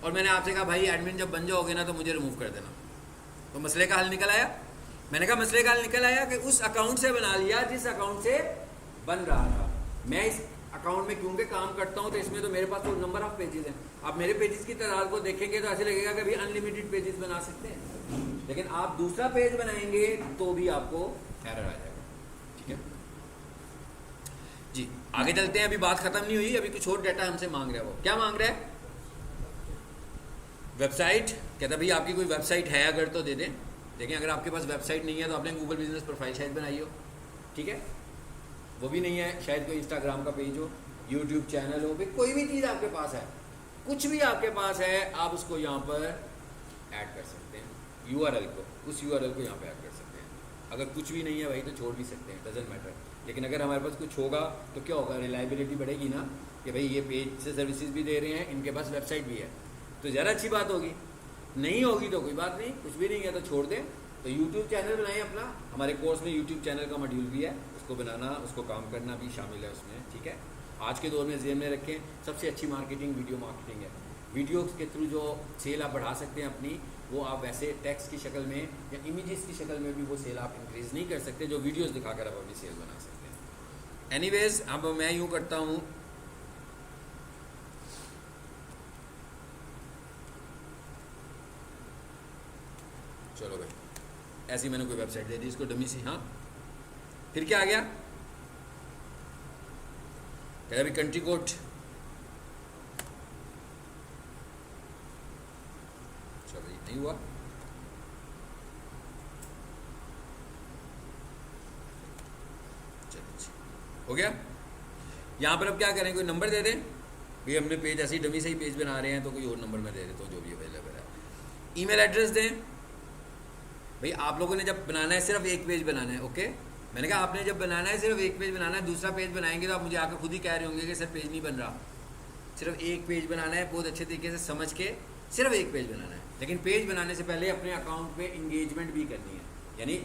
और मैंने आपसे कहा भाई एडमिन जब बन जाओगे ना तो मुझे रिमूव कर देना। तो मसले का हल निकल आया। मैंने कहा मसले का हल निकल आया कि उस अकाउंट से बना लिया जिस अकाउंट से बन रहा था। मैं इस अकाउंट में क्योंकि काम करता हूँ तो इसमें तो मेरे पास तो नंबर ऑफ पेजेस हैं। आप मेरे पेजेस की तादाद को देखेंगे तो ऐसे लगेगा कि अभी अनलिमिटेड पेजेस बना सकते हैं, लेकिन आप दूसरा पेज बनाएंगे तो भी आपको एरर आ जाएगा। ठीक है जी, आगे चलते हैं। अभी बात खत्म नहीं हुई, अभी कुछ और डाटा हमसे मांग रहा है। वो क्या मांग रहा है? वेबसाइट। कहता भाई आपकी कोई वेबसाइट है अगर तो दे दें। देखें अगर आपके पास वेबसाइट नहीं है तो आपने गूगल बिजनेस प्रोफाइल शायद बनाई हो, ठीक है, वो भी नहीं है, शायद कोई इंस्टाग्राम का पेज हो, यूट्यूब चैनल हो, भाई कोई भी चीज़ आपके पास है, कुछ भी आपके पास है, आप उसको यहाँ पर ऐड कर सकते हैं। यूआरएल को, उस यूआरएल को यहाँ पे ऐड कर सकते हैं। अगर कुछ भी नहीं है भाई तो छोड़ भी सकते हैं, डजंट मैटर। लेकिन अगर हमारे पास कुछ होगा तो क्या होगा, रिलायबिलिटी बढ़ेगी ना, कि भाई ये पेज से सर्विसेज भी दे रहे हैं, इनके पास वेबसाइट भी है, तो ज़्यादा अच्छी बात होगी। नहीं होगी तो कोई बात नहीं, कुछ भी नहीं है तो छोड़ दें। तो यूट्यूब चैनल बनाएं अपना। हमारे कोर्स में यूट्यूब चैनल का मॉड्यूल भी है, उसको बनाना, उसको काम करना भी शामिल है उसमें। ठीक है, आज के दौर में ज़हन में रखें सबसे अच्छी मार्केटिंग वीडियो मार्केटिंग है। वीडियो के थ्रू जो सेल आप बढ़ा सकते हैं अपनी, वो आप वैसे टेक्स्ट की शक्ल में या इमेजेस की शक्ल में भी वो सेल आप इंक्रीज़ नहीं कर सकते, जो वीडियोस दिखाकर आप अपनी सेल बना सकते हैं। एनीवेज, अब मैं यूँ करता हूँ, चलो भाई ऐसी मैंने कोई वेबसाइट दे दी इसको डमी सी। हाँ, फिर क्या आ गया? क्या अभी कंट्री कोड, चलो ये नहीं हुआ। चलो हो गया। यहाँ पर अब क्या करें, कोई नंबर दे दें भाई, हमने पेज ऐसे ही डमी से ही पेज बना रहे हैं तो कोई और नंबर मैं दे देता हूँ जो भी अवेलेबल है। ईमेल एड्रेस दें भाई, आप लोगों ने जब बनाना है सिर्फ एक पेज बनाना है। ओके, मैंने कहा आपने जब बनाना है सिर्फ एक पेज बनाना है, दूसरा पेज बनाएंगे तो आप मुझे आकर खुद ही कह रहे होंगे कि सर पेज नहीं बन रहा। सिर्फ एक पेज बनाना है, बहुत अच्छे तरीके से समझ के सिर्फ एक पेज बनाना है। लेकिन पेज बनाने से पहले अपने अकाउंट पे इंगेजमेंट भी करनी है, यानी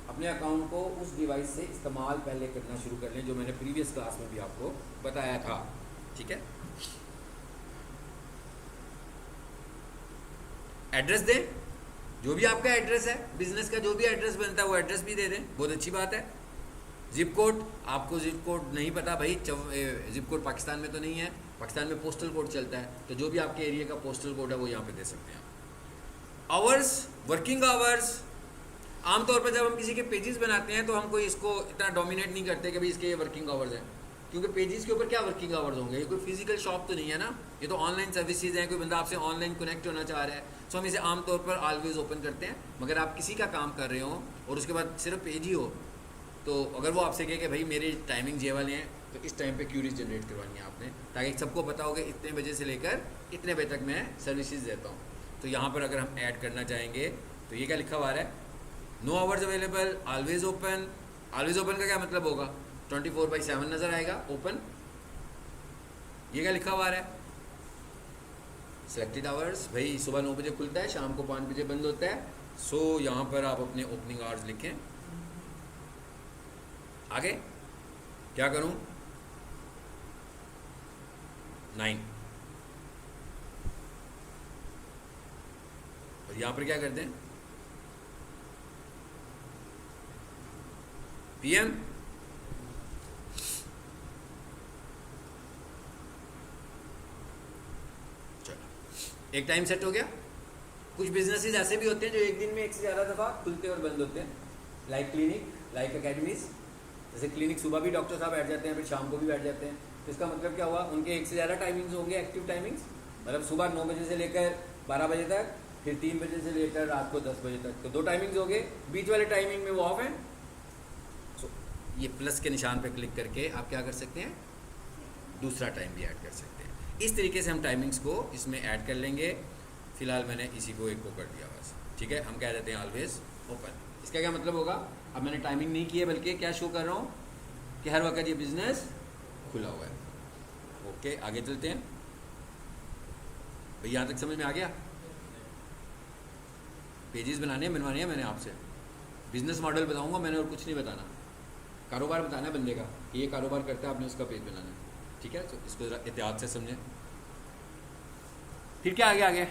अपने अकाउंट को उस डिवाइस से इस्तेमाल पहले करना शुरू कर लें, जो मैंने प्रीवियस क्लास में भी आपको बताया था। ठीक है, एड्रेस दें, जो भी आपका एड्रेस है बिजनेस का, जो भी एड्रेस बनता है वो एड्रेस भी दे दें, बहुत अच्छी बात है। जिप कोड, आपको जिप कोड नहीं पता भाई, जिप कोड पाकिस्तान में तो नहीं है, पाकिस्तान में पोस्टल कोड चलता है, तो जो भी आपके एरिया का पोस्टल कोड है वो यहाँ पे दे सकते हैं। Hours, working hours. आमतौर पर जब हम किसी के पेजेस बनाते हैं तो हम कोई इसको इतना डोमिनेट नहीं करते कि भाई इसके ये वर्किंग आवर्स हैं, क्योंकि पेजेस के ऊपर क्या वर्किंग आवर्स होंगे, ये कोई फिजिकल शॉप तो नहीं है ना, ये तो ऑनलाइन सर्विसेज हैं। कोई बंदा आपसे ऑनलाइन कनेक्ट होना चाह रहा है, सो हम इसे आमतौर पर ऑलवेज ओपन करते हैं। मगर आप किसी का काम कर रहे हो और उसके बाद सिर्फ पेज ही हो, तो अगर वो आपसे कहे कि भाई मेरी टाइमिंग ये वाले हैं, तो इस टाइम पे क्यूरीज जनरेट करवानी है आपने, ताकि सबको पता हो कि इतने बजे से लेकर इतने बजे तक मैं सर्विसेज देता हूँ। तो यहाँ पर अगर हम ऐड करना चाहेंगे तो ये क्या लिखा हुआ है, no hours available, always open. Always open का क्या मतलब होगा, 24/7 नज़र आएगा ओपन। ये क्या लिखा हुआ है, सिलेक्टेड आवर्स, भाई सुबह 9 बजे खुलता है, शाम को 5 बजे बंद होता है। सो यहाँ पर आप अपने ओपनिंग आवर्स लिखें। आगे क्या करूँ, 9, और यहाँ पर क्या करते हैं, PM। एक टाइम सेट हो गया। कुछ बिजनेसेस ऐसे भी होते हैं जो एक दिन में एक से ज़्यादा दफ़ा खुलते और बंद होते हैं, लाइक क्लिनिक, लाइक एकेडमीज। जैसे क्लिनिक सुबह भी डॉक्टर साहब बैठ जाते हैं, फिर शाम को भी बैठ जाते हैं, तो इसका मतलब क्या हुआ, उनके एक से ज़्यादा टाइमिंग्स होंगे, एक्टिव टाइमिंग्स, मतलब सुबह 9 बजे से लेकर 12 बजे तक, फिर 3 बजे से लेकर रात को 10 बजे तक, तो 2 टाइमिंग्स हो गए। बीच वाले टाइमिंग में वो ऑफ है। सो ये प्लस के निशान पर क्लिक करके आप क्या कर सकते हैं, दूसरा टाइम भी ऐड कर सकते हैं। इस तरीके से हम टाइमिंग्स को इसमें ऐड कर लेंगे। फिलहाल मैंने इसी को एक को कर दिया बस, ठीक है। हम कह देते हैं ऑलवेज ओपन। इसका क्या मतलब होगा, अब मैंने टाइमिंग नहीं की है, बल्कि क्या शो कर रहा हूँ कि हर वक्त ये बिजनेस खुला हुआ है। ओके, आगे चलते हैं। भाई यहाँ तक समझ में आ गया? पेजेस बनवाने हैं मैंने आपसे, बिजनेस मॉडल बताऊंगा मैंने और कुछ नहीं बताना, कारोबार बताना है बंदे का कि ये कारोबार करता है, आपने उसका पेज बनाना है, ठीक है। तो इसको ज़रा एहतियात से समझें। फिर क्या आगे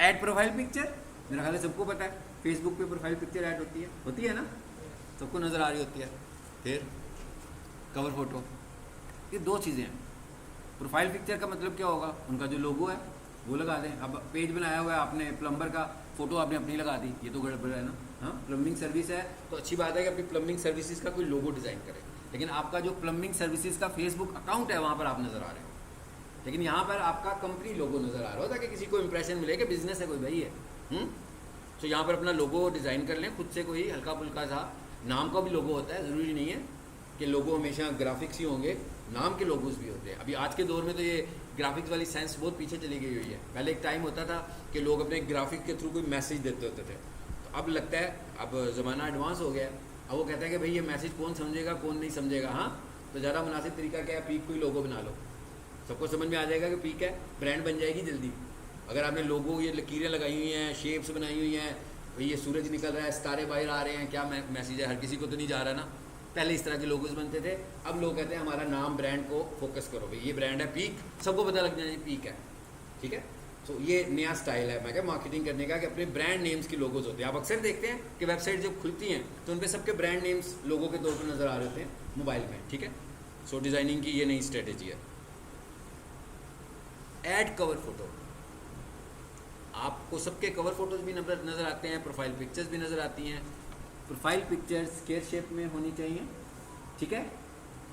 ऐड प्रोफाइल पिक्चर, मेरा ख्याल है सबको पता है फेसबुक पे प्रोफाइल पिक्चर ऐड होती है ना, सबको नज़र आ रही होती है। फिर कवर फोटो, ये दो चीज़ें हैं। प्रोफाइल पिक्चर का मतलब क्या होगा, उनका जो लोगो है वो लगा दें। अब पेज बनाया हुआ है आपने, प्लम्बर का फोटो आपने अपनी लगा दी, ये तो गड़बड़ है ना। हाँ, प्लम्बिंग सर्विस है तो अच्छी बात है कि अपनी प्लम्बिंग सर्विसेज का कोई लोगो डिज़ाइन करें, लेकिन आपका जो प्लम्बिंग सर्विसेज का फेसबुक अकाउंट है वहाँ पर आप नज़र आ रहे हो, लेकिन यहाँ पर आपका कंपनी लोगो नज़र आ रहा हो ताकि किसी को इंप्रेशन मिले कि बिजनेस है कोई भाई है। तो यहाँ पर अपना लोगो डिज़ाइन कर लें खुद से, कोई हल्का फुल्का सा, नाम का भी लोगो होता है, ज़रूरी नहीं है कि लोगो हमेशा ग्राफिक्स ही होंगे, नाम के लोगोस भी होते हैं। अभी आज के दौर में तो ये ग्राफिक्स वाली सेंस बहुत पीछे चली गई हुई है। पहले एक टाइम होता था कि लोग अपने ग्राफिक के थ्रू कोई मैसेज देते होते थे, तो अब लगता है अब ज़माना एडवांस हो गया है, अब वो कहता है कि भाई ये मैसेज कौन समझेगा कौन नहीं समझेगा। हाँ, तो ज़्यादा मुनासिब तरीका क्या है, पीक कोई लोगो बना लो, सबको समझ में आ जाएगा कि पीक है, ब्रांड बन जाएगी जल्दी। अगर आपने लोगो ये लकीरें लगाई हुई हैं, शेप्स बनाई हुई हैं, भाई ये सूरज निकल रहा है, सितारे बाहर आ रहे हैं, क्या मैसेज है, हर किसी को तो नहीं जा रहा ना। पहले इस तरह के लोगोस बनते थे, अब लोग कहते हैं हमारा नाम ब्रांड को फोकस करो, भाई ये ब्रांड है पीक, सबको पता लग जाए पीक है, ठीक है। तो ये नया स्टाइल है मैं क्या मार्केटिंग करने का, कि अपने ब्रांड नेम्स की लोगोज होते हैं। आप अक्सर देखते हैं कि वेबसाइट जब खुलती हैं तो उन पर सबके ब्रांड नेम्स लोगों के तौर पर नज़र आ रहे होते हैं मोबाइल में, ठीक है। सो डिज़ाइनिंग की ये नई स्ट्रेटेजी है। ऐड कवर फोटो, आपको सबके कवर फोटोज भी नज़र आते हैं, प्रोफाइल पिक्चर्स भी नज़र आती हैं। प्रोफाइल पिक्चर स्क्वायर शेप में होनी चाहिए, ठीक है।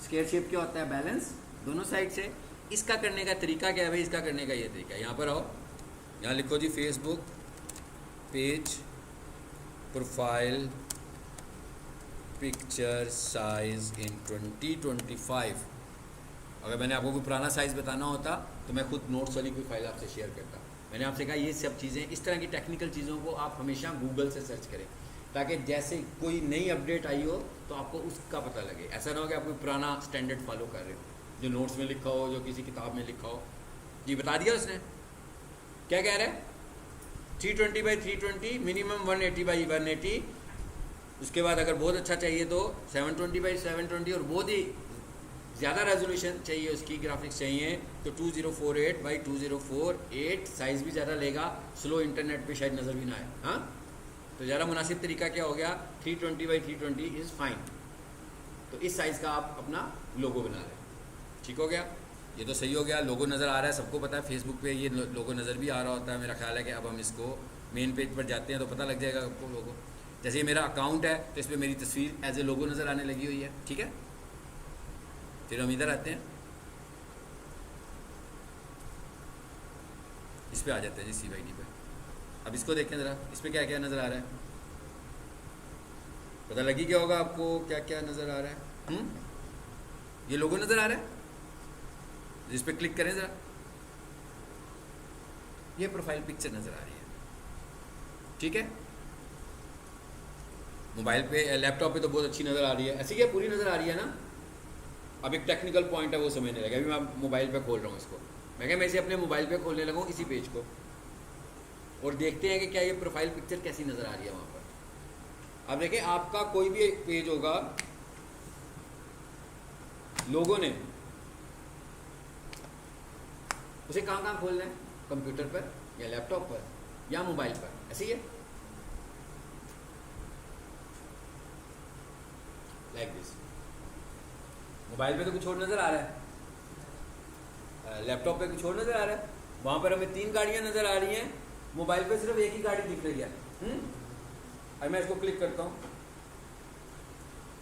स्क्वायर शेप क्या होता है, बैलेंस दोनों साइड से। इसका करने का तरीका क्या है भाई, इसका करने का ये तरीका है, यहाँ पर आओ, यहाँ लिखो जी Facebook page profile picture size in 2025। अगर मैंने आपको कोई पुराना साइज़ बताना होता तो मैं खुद नोट्स वाली कोई फाइल आपसे शेयर करता। मैंने आपसे कहा ये सब चीज़ें, इस तरह की टेक्निकल चीज़ों को आप हमेशा गूगल से सर्च करें, ताकि जैसे कोई नई अपडेट आई हो तो आपको उसका पता लगे। ऐसा ना हो कि आप कोई पुराना स्टैंडर्ड फॉलो कर रहे हो जो नोट्स में लिखा हो, जो किसी किताब में लिखा हो। जी बता दिया उसने, क्या कह रहा है, 320x320 मिनिमम 180x180, उसके बाद अगर बहुत अच्छा चाहिए तो 720x720, और बहुत ही ज़्यादा रेजोल्यूशन चाहिए, उसकी ग्राफिक्स चाहिए तो 2048x2048, साइज़ भी ज़्यादा लेगा, स्लो इंटरनेट पे शायद नज़र भी ना आए। हाँ, तो ज़्यादा मुनासिब तरीका क्या हो गया, 320x320 इज़ फाइन। तो इस साइज़ का आप अपना लोगो बना रहे हैं, ठीक हो गया। ये तो सही हो गया, लोगो नज़र आ रहा है, सबको पता है फेसबुक पे ये लोगो नज़र भी आ रहा होता है। मेरा ख्याल है कि अब हम इसको मेन पेज पर जाते हैं तो पता लग जाएगा आपको लोगो। जैसे ये मेरा अकाउंट है तो इस पर मेरी तस्वीर एज ए लोगो नज़र आने लगी हुई है, ठीक है। फिर हम इधर आते हैं, इस पे आ जाते हैं जी, CYD पे। अब इसको देखें ज़रा, इस पर क्या क्या नज़र आ रहा है, पता लगी क्या होगा आपको, क्या क्या नज़र आ रहा है। ये लोगो नज़र आ रहा है, जिस पे क्लिक करें ज़रा, ये प्रोफाइल पिक्चर नज़र आ रही है, ठीक है। मोबाइल पे, लैपटॉप पे तो बहुत अच्छी नज़र आ रही है, ऐसी क्या पूरी नज़र आ रही है ना। अब एक टेक्निकल पॉइंट है वो समझने लगा। अभी मैं मोबाइल पे खोल रहा हूँ इसको, मैं क्या मैं इसे अपने मोबाइल पे खोलने लगा हूँ इसी पेज को, और देखते हैं कि क्या ये प्रोफाइल पिक्चर कैसी नज़र आ रही है वहाँ पर। अब देखिए आपका कोई भी पेज होगा, लोगों ने उसे कहाँ खोलना है, कंप्यूटर पर या लैपटॉप पर या मोबाइल पर, ऐसे ही है, लाइक दिस। मोबाइल पे तो कुछ और नज़र आ रहा है, लैपटॉप पे कुछ और नज़र आ रहा है, वहाँ पर हमें 3 गाड़ियाँ नज़र आ रही हैं, मोबाइल पे सिर्फ एक ही गाड़ी दिख रही है। अब मैं इसको क्लिक करता हूँ,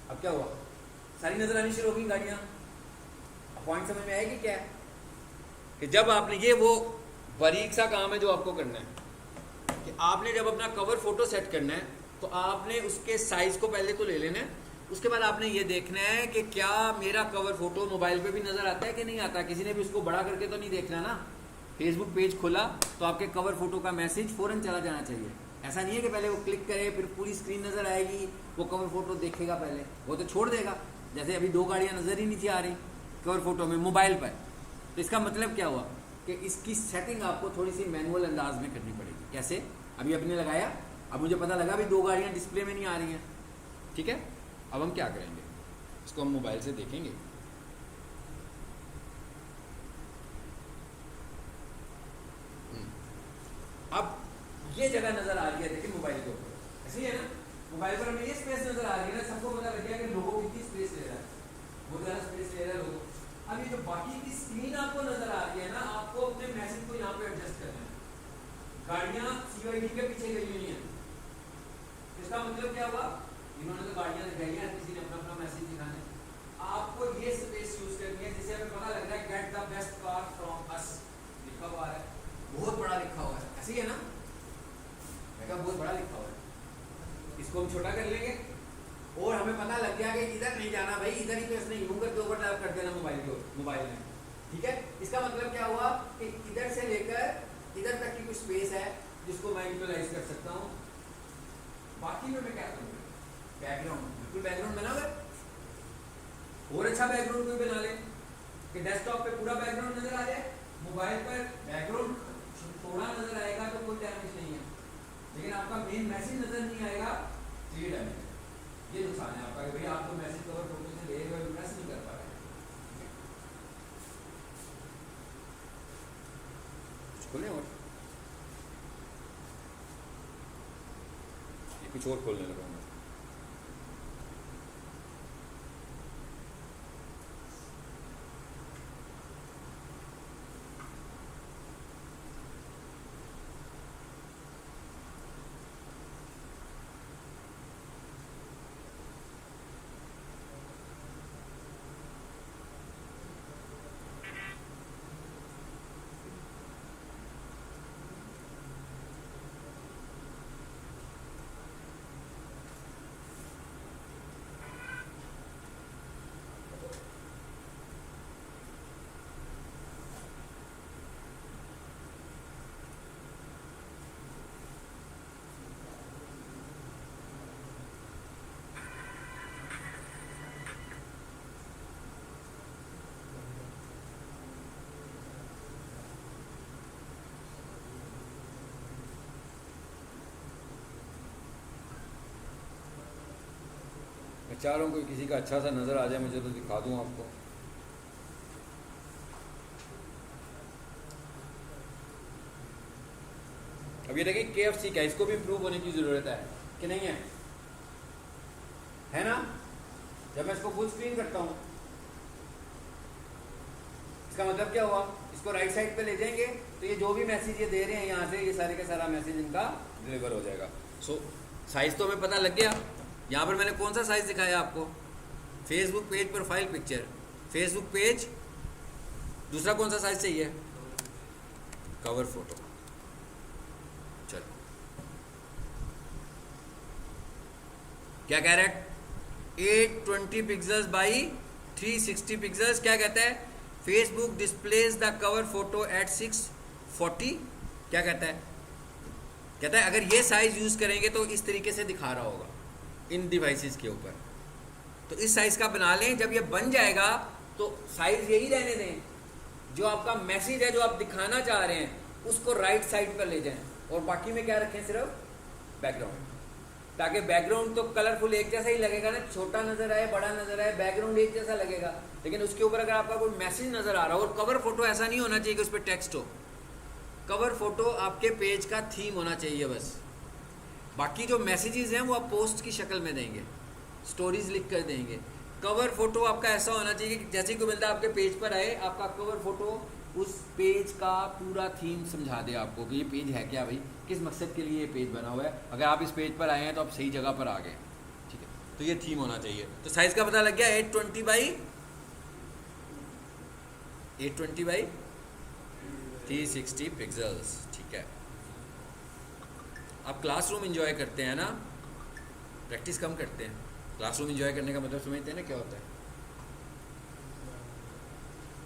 अब क्या हुआ, सारी नज़र आनी शुरू हो गई गाड़ियाँ। अब पॉइंट समझ में आएगी क्या है, कि जब आपने, ये वो बारीक सा काम है जो आपको करना है, कि आपने जब अपना कवर फोटो सेट करना है तो आपने उसके साइज़ को पहले तो ले लेना है, उसके बाद आपने ये देखना है कि क्या मेरा कवर फोटो मोबाइल पे भी नज़र आता है कि नहीं आता। किसी ने भी उसको बड़ा करके तो नहीं देखना ना। फेसबुक पेज खोला तो आपके कवर फोटो का मैसेज फ़ौरन चला जाना चाहिए। ऐसा नहीं है कि पहले वो क्लिक करे फिर पूरी स्क्रीन नज़र आएगी, वो कवर फोटो देखेगा पहले, वो तो छोड़ देगा। जैसे अभी 2 गाड़ियाँ नज़र ही नहीं थी आ रही कवर फोटो में मोबाइल पर, तो इसका मतलब क्या हुआ कि इसकी सेटिंग आपको थोड़ी सी मैनुअल अंदाज में करनी पड़ेगी। कैसे, अभी अपने लगाया, अब मुझे पता लगा भाई 2 गाड़ियाँ डिस्प्ले में नहीं आ रही हैं, ठीक है। अब हम क्या करेंगे, इसको हम मोबाइल से देखेंगे। अब ये जगह नजर आ रही है, देखिए मोबाइल के ऊपर ऐसे ही है ना, मोबाइल पर हमें ये स्पेस नजर आ रही है ना, सबको पता लग गया कि लोगों कितनी स्पेस ले रहा है, बहुत ज़्यादा स्पेस ले रहा है लोगों। अब ये जो बाकी की स्क्रीन आपको नजर आ रही है ना, आपको अपने मैसेज को यहाँ पे एडजस्ट करना है। गाड़ियाँ CID के पीछे गई हुई हैं, इसका मतलब क्या हुआ, इन्होंने तो गाड़ियाँ दिखाई हैं, किसी ने अपना अपना मैसेज दिखाना है, आपको ये स्पेस यूज करनी है, जिसे हमें पता लग रहा है get the best car from us लिखा हुआ है, बहुत बड़ा लिखा हुआ है, ऐसे ही है ना, बहुत बड़ा लिखा हुआ है। इसको हम छोटा कर लेंगे और हमें पता लग गया कि इधर नहीं जाना भाई, इधर ही तो इसने यूं करके ओवर टैप कर देना मोबाइल में, ठीक है। इसका मतलब क्या हुआ कि इधर से लेकर इधर तक की कुछ स्पेस है जिसको मैं यूटिलाइज कर सकता हूँ। बाकी में मैं क्या करूँगा, बैकग्राउंड, बिल्कुल बैकग्राउंड बना हुआ, और अच्छा बैकग्राउंड कोई बना ले कि डेस्कटॉप पे पूरा बैकग्राउंड नजर आ जाए, मोबाइल पर बैकग्राउंड थोड़ा नजर आएगा तो कोई डैमेज नहीं है, लेकिन आपका मेन मैसेज नजर नहीं आएगा तो ये डैमेज है, ये नुकसान है आपका कि भाई आप तो मैसेज कवर फोटो से ले रहे हो, प्रेस नहीं कर पा रहे। खोलें और ये कुछ और खोलने लगा मैं। मैं चाह रहा हूँ कोई किसी का अच्छा सा नज़र आ जाए मुझे तो दिखा दूँ आपको। अब ये देखिए KFC का, इसको भी इम्प्रूव होने की ज़रूरत है कि नहीं है ना। जब मैं इसको फुल स्क्रीन करता हूँ इसका मतलब क्या हुआ, इसको राइट साइड पे ले जाएंगे तो ये जो भी मैसेज ये दे रहे हैं यहाँ से, ये सारे का सारा मैसेज इनका डिलीवर हो जाएगा। सो साइज़ तो हमें पता लग गया। यहाँ पर मैंने कौन सा साइज़ दिखाया आपको, Facebook page profile picture, Facebook page, दूसरा कौन सा साइज़ चाहिए, कवर फोटो। चलो क्या कह रहा है, 820 पिक्सल्स बाई 360 पिक्सल्स, क्या कहता है, Facebook displays the cover photo at 640, क्या कहता है, कहता है अगर ये साइज़ यूज़ करेंगे तो इस तरीके से दिखा रहा होगा इन डिवाइसेस के ऊपर। तो इस साइज़ का बना लें, जब ये बन जाएगा तो साइज़ यही रहने दें, जो आपका मैसेज है जो आप दिखाना चाह रहे हैं उसको राइट साइड पर ले जाएं, और बाकी में क्या रखें, सिर्फ बैकग्राउंड, ताकि बैकग्राउंड तो कलरफुल एक जैसा ही लगेगा ना, छोटा नज़र आए बड़ा नज़र आए बैकग्राउंड एक जैसा लगेगा, लेकिन उसके ऊपर अगर आपका कोई मैसेज नज़र आ रहा हो, और कवर फोटो ऐसा नहीं होना चाहिए कि उस पर टेक्स्ट हो, कवर फोटो आपके पेज का थीम होना चाहिए बस। बाकी जो मैसेजेस हैं वो आप पोस्ट की शक्ल में देंगे, स्टोरीज लिख कर देंगे। कवर फोटो आपका ऐसा होना चाहिए कि जैसे कोई बंदा आपके पेज पर आए, आपका कवर फोटो उस पेज का पूरा थीम समझा दे आपको कि ये पेज है क्या भाई, किस मकसद के लिए ये पेज बना हुआ है। अगर आप इस पेज पर आए हैं तो आप सही जगह पर आ गए, ठीक है, तो ये थीम होना चाहिए। तो साइज़ का पता लग गया, 820 बाई 360 पिक्सल्स, ठीक है। आप क्लासरूम एंजॉय करते हैं ना, प्रैक्टिस कम करते हैं। क्लासरूम एंजॉय करने का मतलब समझते हैं ना क्या होता है,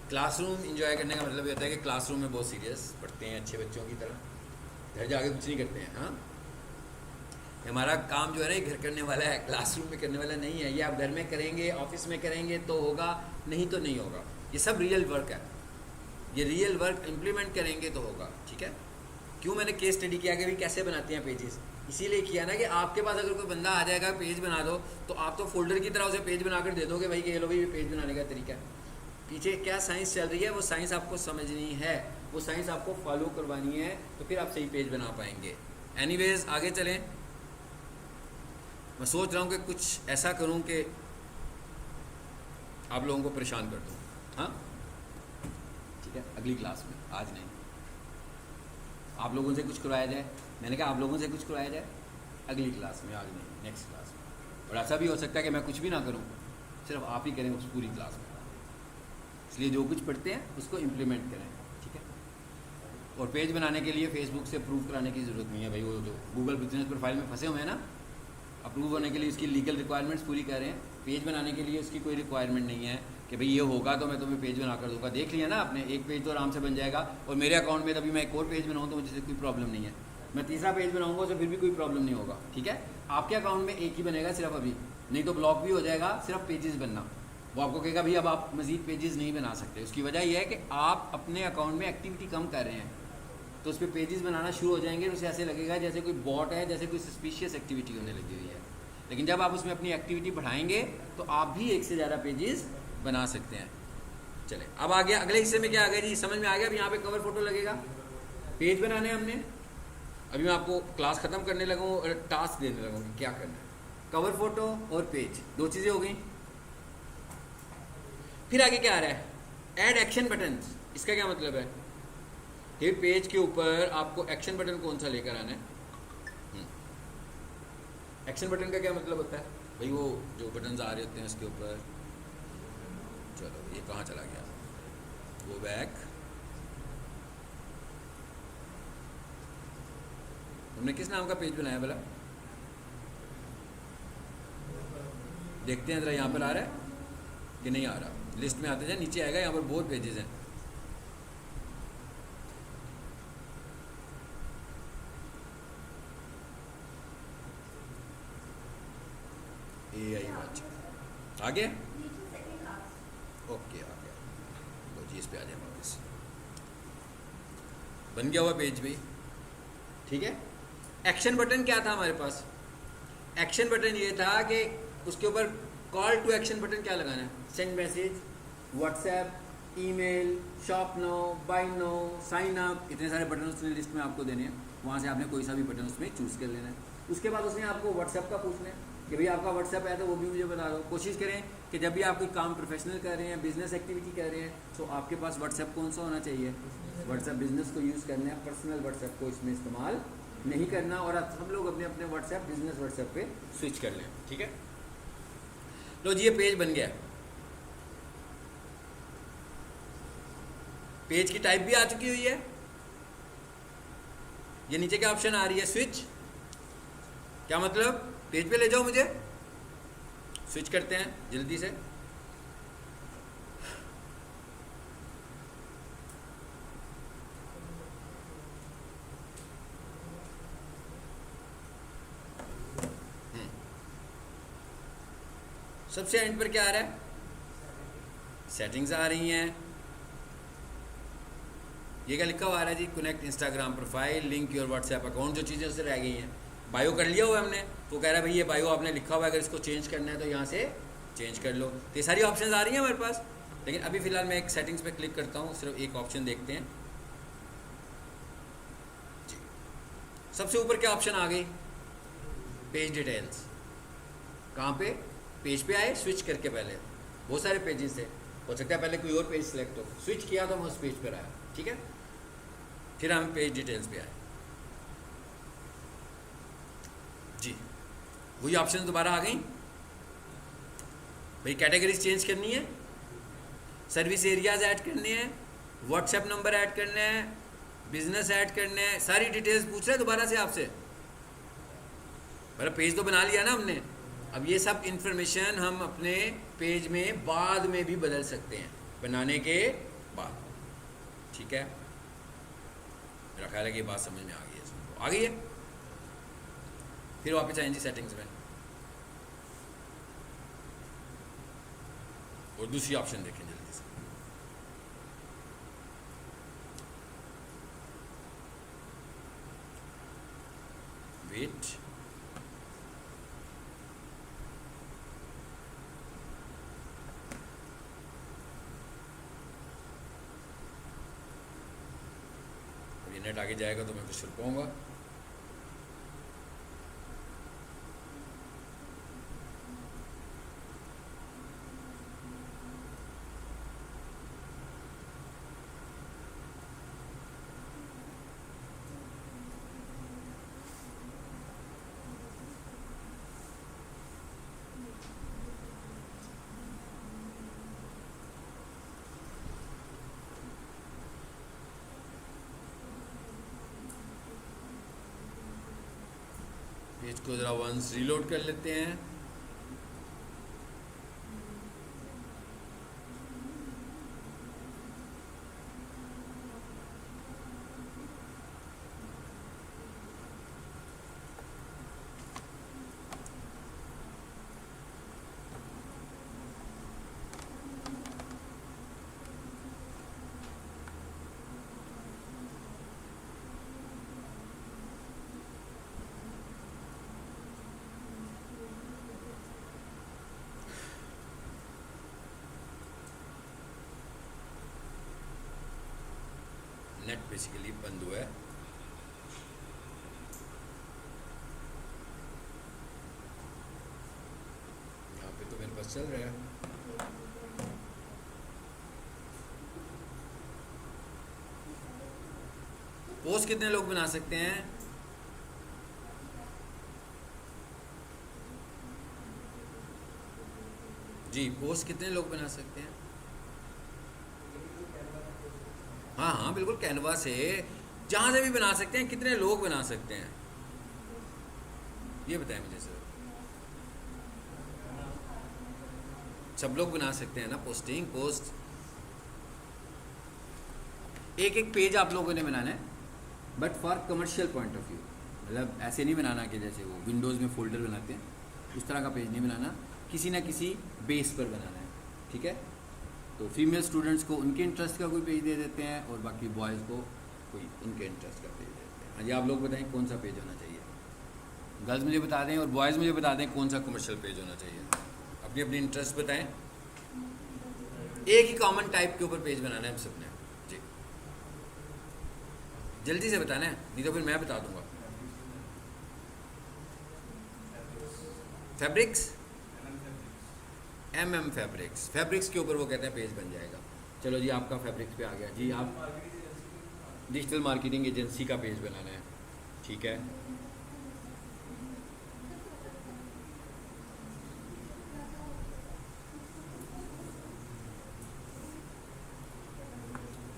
क्लासरूम एंजॉय करने का मतलब ये होता है कि क्लासरूम में बहुत सीरियस पढ़ते हैं, अच्छे बच्चों की तरह, घर जाके कुछ नहीं करते हैं। हाँ, हमारा काम जो है ना ये घर करने वाला है, क्लासरूम में करने वाला नहीं है। ये आप घर में करेंगे, ऑफिस में करेंगे तो होगा, नहीं तो नहीं होगा। ये सब रियल वर्क है, ये रियल वर्क इम्प्लीमेंट करेंगे तो होगा, ठीक है। क्यों मैंने केस स्टडी किया कि भाई कैसे बनाते हैं पेजेस, इसीलिए किया ना कि आपके पास अगर कोई बंदा आ जाएगा पेज बना दो तो आप तो फोल्डर की तरह उसे पेज बनाकर दे दोगे भाई कि ये लो भाई ये पेज बनाने का तरीका है। पीछे क्या साइंस चल रही है वो साइंस आपको समझनी है, वो साइंस आपको फॉलो करवानी है, तो फिर आप सही पेज बना पाएंगे। एनीवेज आगे चलें। मैं सोच रहा हूँ कि कुछ ऐसा करूँ कि आप लोगों को परेशान कर दूँ। हाँ ठीक है, अगली क्लास में, आज नहीं। आप लोगों से कुछ करवाया जाए, मैंने कहा आप लोगों से कुछ करवाया जाए अगली क्लास में, आज नहीं, नेक्स्ट क्लास में। और ऐसा भी हो सकता है कि मैं कुछ भी ना करूं, सिर्फ आप ही करें उस पूरी क्लास में। इसलिए जो कुछ पढ़ते हैं उसको इम्प्लीमेंट करें, ठीक है। और पेज बनाने के लिए फेसबुक से अप्रूव कराने की ज़रूरत नहीं है भाई, वो जो गूगल बिजनेस प्रोफाइल में फंसे हुए हैं ना, अप्रूव होने के लिए उसकी लीगल रिक्वायरमेंट्स पूरी कर रहे हैं। पेज बनाने के लिए उसकी कोई रिक्वायरमेंट नहीं है कि भाई ये होगा तो मैं तुम्हें पेज बना कर दूंगा। देख लिया ना आपने, एक पेज तो आराम से बन जाएगा। और मेरे अकाउंट में तभी मैं एक और पेज बनाऊँ तो मुझे कोई प्रॉब्लम नहीं है, मैं तीसरा पेज बनाऊंगा तो फिर भी कोई प्रॉब्लम नहीं होगा, ठीक है। आपके अकाउंट में एक ही बनेगा सिर्फ अभी, नहीं तो ब्लॉक भी हो जाएगा, सिर्फ पेजेस बनना। वो आपको कहेगा भाई अब आप मजीद पेजेस नहीं बना सकते। उसकी वजह यह है कि आप अपने अकाउंट में एक्टिविटी कम कर रहे हैं, तो उस पर पेजेस बनाना शुरू हो जाएंगे, उसे ऐसे लगेगा जैसे कोई बॉट है, जैसे कोई सस्पिशियस एक्टिविटी होने लगी हुई है। लेकिन जब आप उसमें अपनी एक्टिविटी बढ़ाएंगे तो आप भी एक से ज़्यादा पेजेस बना सकते हैं। चले अब आ गया अगले हिस्से में, क्या आ गया जी, समझ में आ गया। अब यहाँ पे कवर फोटो लगेगा, पेज बनाने हमने। अभी मैं आपको क्लास ख़त्म करने लगा हूँ और टास्क देने लगा हूँ क्या करना है। कवर फोटो और पेज, दो चीज़ें हो गई। फिर आगे क्या आ रहा है, ऐड एक्शन बटन। इसका क्या मतलब है कि पेज के ऊपर आपको एक्शन बटन कौन सा लेकर आना है। एक्शन बटन का क्या मतलब होता है भाई, वो जो बटन्स आ रहे होते हैं उसके ऊपर। चलो ये कहाँ चला गया, वो बैक। हमने किस नाम का पेज बनाया भला, देखते हैं जरा यहाँ पर आ रहा है कि नहीं आ रहा। लिस्ट में आते जाए, नीचे आएगा, यहाँ पर बहुत पेजेस हैं। AI वॉच आ गया, ओके आ गया। लो जी इस पे आ जाए वापस, बन गया हुआ पेज भी, ठीक है। एक्शन बटन क्या था हमारे पास, एक्शन बटन ये था कि उसके ऊपर कॉल टू एक्शन बटन क्या लगाना है, send message, WhatsApp, email, shop now, buy now, sign up, इतने सारे बटन उसने लिस्ट में आपको देने हैं। वहाँ से आपने कोई सा भी बटन उसमें चूज़ कर लेना है। उसके बाद उसने आपको व्हाट्सएप का पूछना है कि भाई आपका व्हाट्सएप है तो वो भी मुझे बता दो। कोशिश करें कि जब भी आप कोई काम प्रोफेशनल कर रहे हैं, बिजनेस एक्टिविटी कर रहे हैं, तो आपके पास व्हाट्सएप कौन सा होना चाहिए, व्हाट्सएप बिजनेस को यूज़ करना है, पर्सनल व्हाट्सएप को इसमें इस्तेमाल नहीं करना। और सब लोग अपने अपने व्हाट्सएप बिजनेस व्हाट्सएप पे स्विच कर लें, ठीक है। लो जी ये पेज बन गया, पेज की टाइप भी आ चुकी हुई है। ये नीचे क्या ऑप्शन आ रही है, स्विच, क्या मतलब, पेज पे ले जाओ मुझे, स्विच करते हैं जल्दी से। सबसे एंड पर क्या आ रहा है, सेटिंग्स आ रही हैं। ये क्या लिखा हुआ आ रहा है जी, connect Instagram profile, link your WhatsApp account, जो चीज़ें उससे रह गई हैं। बायो कर लिया हुआ हमने, तो कह रहा है भाई ये बायो आपने लिखा हुआ है, अगर इसको चेंज करना है तो यहाँ से चेंज कर लो। तो ये सारी ऑप्शंस आ रही हैं हमारे पास। लेकिन अभी फ़िलहाल मैं एक सेटिंग्स पे क्लिक करता हूँ, सिर्फ एक ऑप्शन देखते हैं जी। सबसे ऊपर क्या ऑप्शन आ गई, पेज डिटेल्स। कहाँ पे, पेज पे आए, स्विच करके पहले बहुत सारे पेजेस थे, हो सकता है पहले कोई और पेज सेलेक्ट हो, स्विच किया तो मैं उस पेज पर आया, ठीक है। फिर हम पेज डिटेल्स पे आए जी, वही ऑप्शन दोबारा आ गई भाई। कैटेगरीज चेंज करनी है, सर्विस एरियाज ऐड करने हैं, व्हाट्सएप नंबर ऐड करना है, बिजनेस ऐड करना है, सारी डिटेल्स पूछ रहे हैं दोबारा से आपसे। मतलब पेज तो बना लिया ना हमने, अब ये सब इंफॉर्मेशन हम अपने पेज में बाद में भी बदल सकते हैं, बनाने के बाद, ठीक है। मेरा ख्याल है कि ये बात समझ में आ गई है, सबको आ गई है। फिर वापस आएंगे सेटिंग्स में और दूसरी ऑप्शन देखें जल्दी से। वेट। ये नेट आगे जाएगा तो मैं फिर शुरू पाऊंगा। पेज को ज़रा वंस रीलोड कर लेते हैं। नेट बेसिकली बंद हुआ है। यहाँ पे तो मेरे पास चल रहा है। पोस्ट कितने लोग बना सकते हैं? जी, पोस्ट कितने लोग बना सकते हैं? हाँ हाँ बिल्कुल, कैनवा से जहाँ से भी बना सकते हैं। कितने लोग बना सकते हैं ये बताएं मुझे सर। सब लोग बना सकते हैं ना पोस्टिंग। पोस्ट एक एक पेज आप लोगों ने बनाना है, but for commercial point of view. मतलब ऐसे नहीं बनाना कि जैसे वो विंडोज़ में फोल्डर बनाते हैं, उस तरह का पेज नहीं बनाना। किसी ना किसी बेस पर बनाना है, ठीक है। तो फीमेल स्टूडेंट्स को उनके इंटरेस्ट का कोई पेज दे देते हैं और बाकी बॉयज़ को कोई उनके इंटरेस्ट का पेज देते हैं। हाँ जी, आप लोग बताएं कौन सा पेज होना चाहिए। गर्ल्स मुझे बता दें और बॉयज़ मुझे बता दें कौन सा कमर्शियल पेज होना चाहिए। अपनी अपनी इंटरेस्ट बताएं। एक ही कॉमन टाइप के ऊपर पेज बनाना है हम सबने। जी जल्दी से बताना है, नहीं तो फिर मैं बता दूंगा। Fabrics, MM fabrics. फैब्रिक्स के ऊपर वो कहते हैं पेज बन जाएगा। चलो जी, आपका फैब्रिक्स पे आ गया जी। आप डिजिटल मार्केटिंग एजेंसी का पेज बनाना है, ठीक है।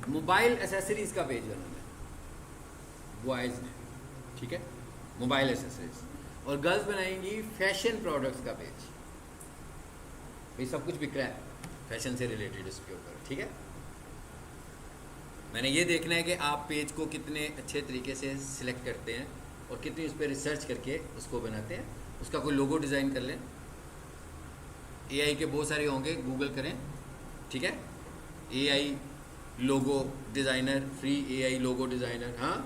मोबाइल एसेसरीज का पेज बनाना है बॉयज़ ने, ठीक है, मोबाइल एसेसरीज। और गर्ल्स बनाएंगी फैशन प्रोडक्ट्स का पेज। ये सब कुछ बिक रहा है फैशन से रिलेटेड इसके ऊपर, ठीक है। मैंने ये देखना है कि आप पेज को कितने अच्छे तरीके से सिलेक्ट करते हैं और कितनी उस पर रिसर्च करके उसको बनाते हैं। उसका कोई लोगो डिज़ाइन कर लें। AI के बहुत सारे होंगे, गूगल करें, ठीक है। AI लोगो डिज़ाइनर, फ्री AI लोगो डिज़ाइनर, हाँ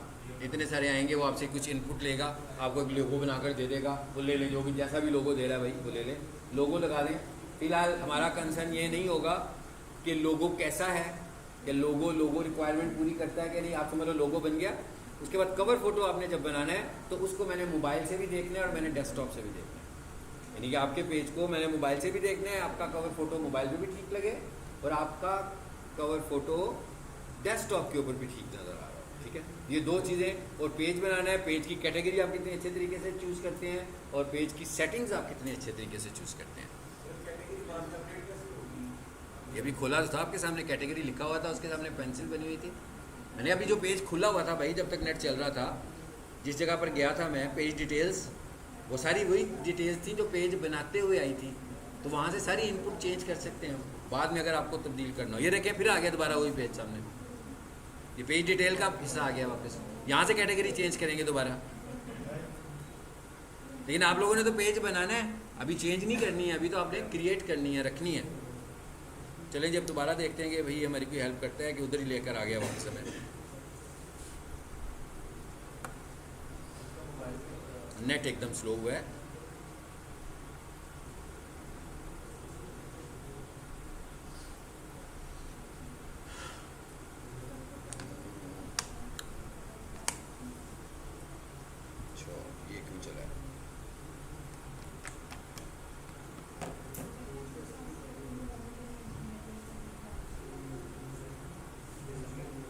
इतने सारे आएंगे। वो आपसे कुछ इनपुट लेगा, आपको एक लोगो बनाकर दे देगा। वो ले लें, जो भी जैसा भी लोगो दे रहा है भाई वो ले लें, लोगो लगा दें। फिलहाल हमारा कंसर्न ये नहीं होगा कि लोगो कैसा है, कि लोगो रिक्वायरमेंट पूरी करता है कि नहीं। आप समझ लो लोगो बन गया, उसके बाद कवर फोटो आपने जब बनाना है तो उसको मैंने मोबाइल से भी देखना है और मैंने डेस्कटॉप से भी देखना है। यानी कि आपके पेज को मैंने मोबाइल से भी देखना है, आपका कवर फोटो मोबाइल पे भी ठीक लगे और आपका कवर फोटो डेस्कटॉप के ऊपर भी ठीक नज़र आ रहा है, ठीक है। ये दो चीज़ें। और पेज बनाना है, पेज की कैटेगरी आप कितने अच्छे तरीके से चूज़ करते हैं और पेज की सेटिंग्स आप कितने अच्छे तरीके से चूज़ करते हैं। ये भी खोला था आपके सामने, कैटेगरी लिखा हुआ था, उसके सामने पेंसिल बनी हुई थी। मैंने अभी जो पेज खुला हुआ था भाई, जब तक नेट चल रहा था, जिस जगह पर गया था मैं, पेज डिटेल्स, वो सारी वही डिटेल्स थी जो पेज बनाते हुए आई थी। तो वहाँ से सारी इनपुट चेंज कर सकते हैं बाद में अगर आपको तब्दील करना हो। ये देखें फिर आ गया दोबारा वही पेज सामने, ये पेज डिटेल का हिस्सा आ गया वापस। यहाँ से कैटेगरी चेंज करेंगे दोबारा। लेकिन आप लोगों ने तो पेज बनाना है, अभी चेंज नहीं करनी है, अभी तो आपने क्रिएट करनी है, रखनी है। चलें जब दोबारा देखते हैं कि भाई हमारी कोई हेल्प करता है कि उधर ही लेकर आ गया वापस हमें। नेट एकदम स्लो हुआ है। ये क्यों चला है?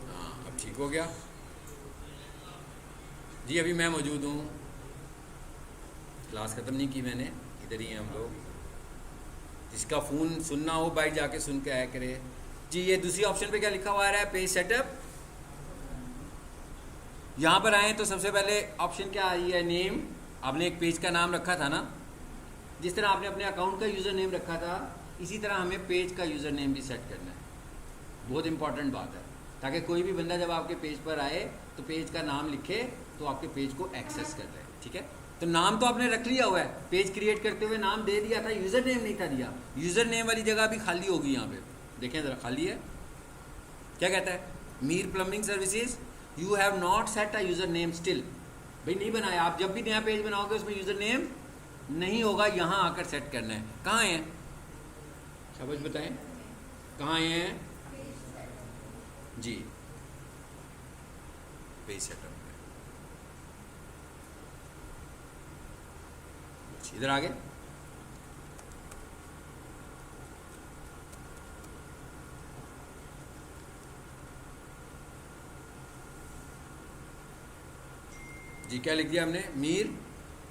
हाँ, अब ठीक हो गया जी। अभी मैं मौजूद हूँ, क्लास ख़त्म नहीं की मैंने, इधर ही हैं हम लोग। जिसका फ़ोन सुनना हो भाई जाके सुन के आया करे जी। ये दूसरी ऑप्शन पे क्या लिखा हुआ आ रहा है? Page setup. यहाँ पर आए तो सबसे पहले ऑप्शन क्या आ रही है? नेम। आपने एक पेज का नाम रखा था ना, जिस तरह आपने अपने अकाउंट का यूज़र नेम रखा था, इसी तरह हमें पेज का यूज़र नेम भी सेट करना है। बहुत इंपॉर्टेंट बात है, ताकि कोई भी बंदा जब आपके पेज पर आए तो पेज का नाम लिखे तो आपके पेज को एक्सेस कर ले। ठीक है, तो नाम तो आपने रख लिया हुआ है, पेज क्रिएट करते हुए नाम दे दिया था, यूज़र नेम नहीं था दिया। यूज़र नेम वाली जगह भी खाली होगी, यहाँ पे देखें ज़रा, खाली है। क्या कहता है? Mir plumbing services, you have not set a user name still. भाई नहीं बनाया। आप जब भी नया पेज बनाओगे उसमें यूज़र नेम नहीं होगा, यहाँ आकर सेट करना है। कहाँ है? शाबाश बताएं, कहाँ हैं जी? पेज सेटअप में इधर आगे जी क्या लिख दिया हमने? Mir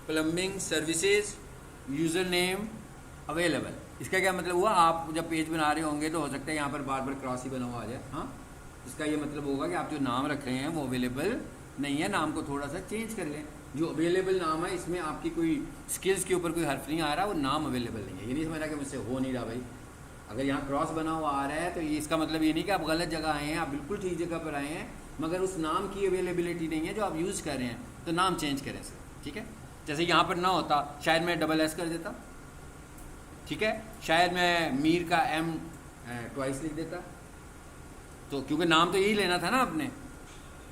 plumbing services user name available. इसका क्या मतलब हुआ? आप जब पेज बना रहे होंगे तो हो सकता है यहाँ पर बार बार क्रॉस ही बना हुआ आ जाए। हाँ, इसका ये मतलब होगा कि आप जो नाम रख रहे हैं वो अवेलेबल नहीं है, नाम को थोड़ा सा चेंज कर लें। जो अवेलेबल नाम है इसमें आपकी कोई स्किल्स के ऊपर कोई हर्फ नहीं आ रहा, वो नाम अवेलेबल नहीं है। ये नहीं समझ रहा कि मुझसे हो नहीं रहा भाई। अगर यहाँ क्रॉस बना हुआ आ रहा है तो ये इसका मतलब ये नहीं कि आप गलत जगह आए हैं, आप बिल्कुल ठीक जगह पर आए हैं, मगर उस नाम की अवेलेबिलिटी नहीं है जो आप यूज़ कर रहे हैं, तो नाम चेंज करें सर। ठीक है, जैसे यहाँ पर ना होता, शायद मैं डबल एस कर देता। ठीक है, शायद मैं मीर का एम ट्वाइस लिख देता, तो क्योंकि नाम तो यही लेना था ना आपने।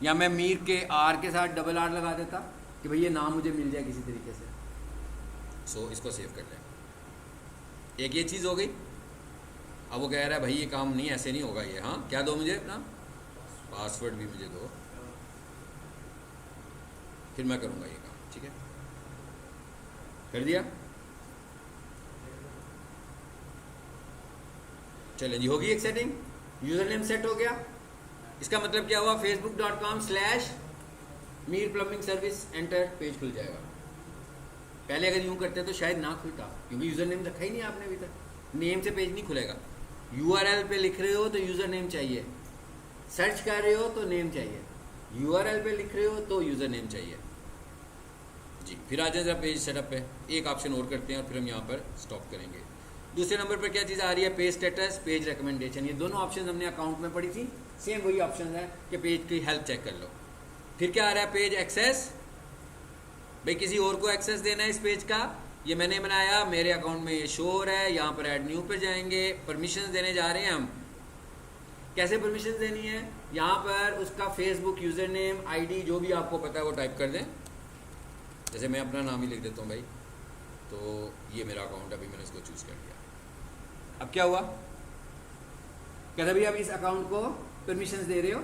या मैं मीर के आर के साथ डबल आर लगा देता कि भाई ये नाम मुझे मिल जाए किसी तरीके से। सो इसको सेव कर लें। एक ये चीज़ हो गई। अब वो कह रहा है भाई ये काम नहीं, ऐसे नहीं होगा ये। हाँ, क्या दो मुझे? अपना पासवर्ड भी मुझे दो, फिर मैं करूँगा ये काम। ठीक है, कर दिया। चलें जी, होगी एक सेटिंग। यूज़र नेम सेट हो गया। इसका मतलब क्या हुआ? facebook.com/मीर प्लम्बिंग सर्विस एंटर, पेज खुल जाएगा। पहले अगर यूँ करते तो शायद ना खुलता, क्योंकि यूज़र नेम रखा ही नहीं आपने अभी तक। नेम से पेज नहीं खुलेगा। URL पे लिख रहे हो तो यूज़र नेम चाहिए, सर्च कर रहे हो तो नेम चाहिए, URL पे लिख रहे हो तो यूज़र नेम चाहिए जी। फिर आ जाए जरा पेज सेटअप पे, एक ऑप्शन और करते हैं और फिर हम यहाँ पर स्टॉप करेंगे। दूसरे नंबर पर क्या चीज़ आ रही है? Page status, page recommendation. ये दोनों ऑप्शन हमने अकाउंट में पढ़ी थी, सेम वही ऑप्शन है कि पेज की हेल्थ चेक कर लो। फिर क्या आ रहा है? Page access. भाई किसी और को एक्सेस देना है इस पेज का, ये मैंने बनाया, मेरे अकाउंट में ये शो हो रहा है। यहाँ पर ऐड न्यू पे जाएंगे, परमिशंस देने जा रहे हैं हम। कैसे परमिशंस देनी है? यहाँ पर उसका फेसबुक यूज़र नेम, ID जो भी आपको पता है वो टाइप कर दें। जैसे मैं अपना नाम ही लिख देता हूँ भाई, तो ये मेरा अकाउंट अभी मैंने इसको चूज़ कर दिया। अब क्या हुआ? कहता भाई अब इस अकाउंट को परमिशंस दे रहे हो,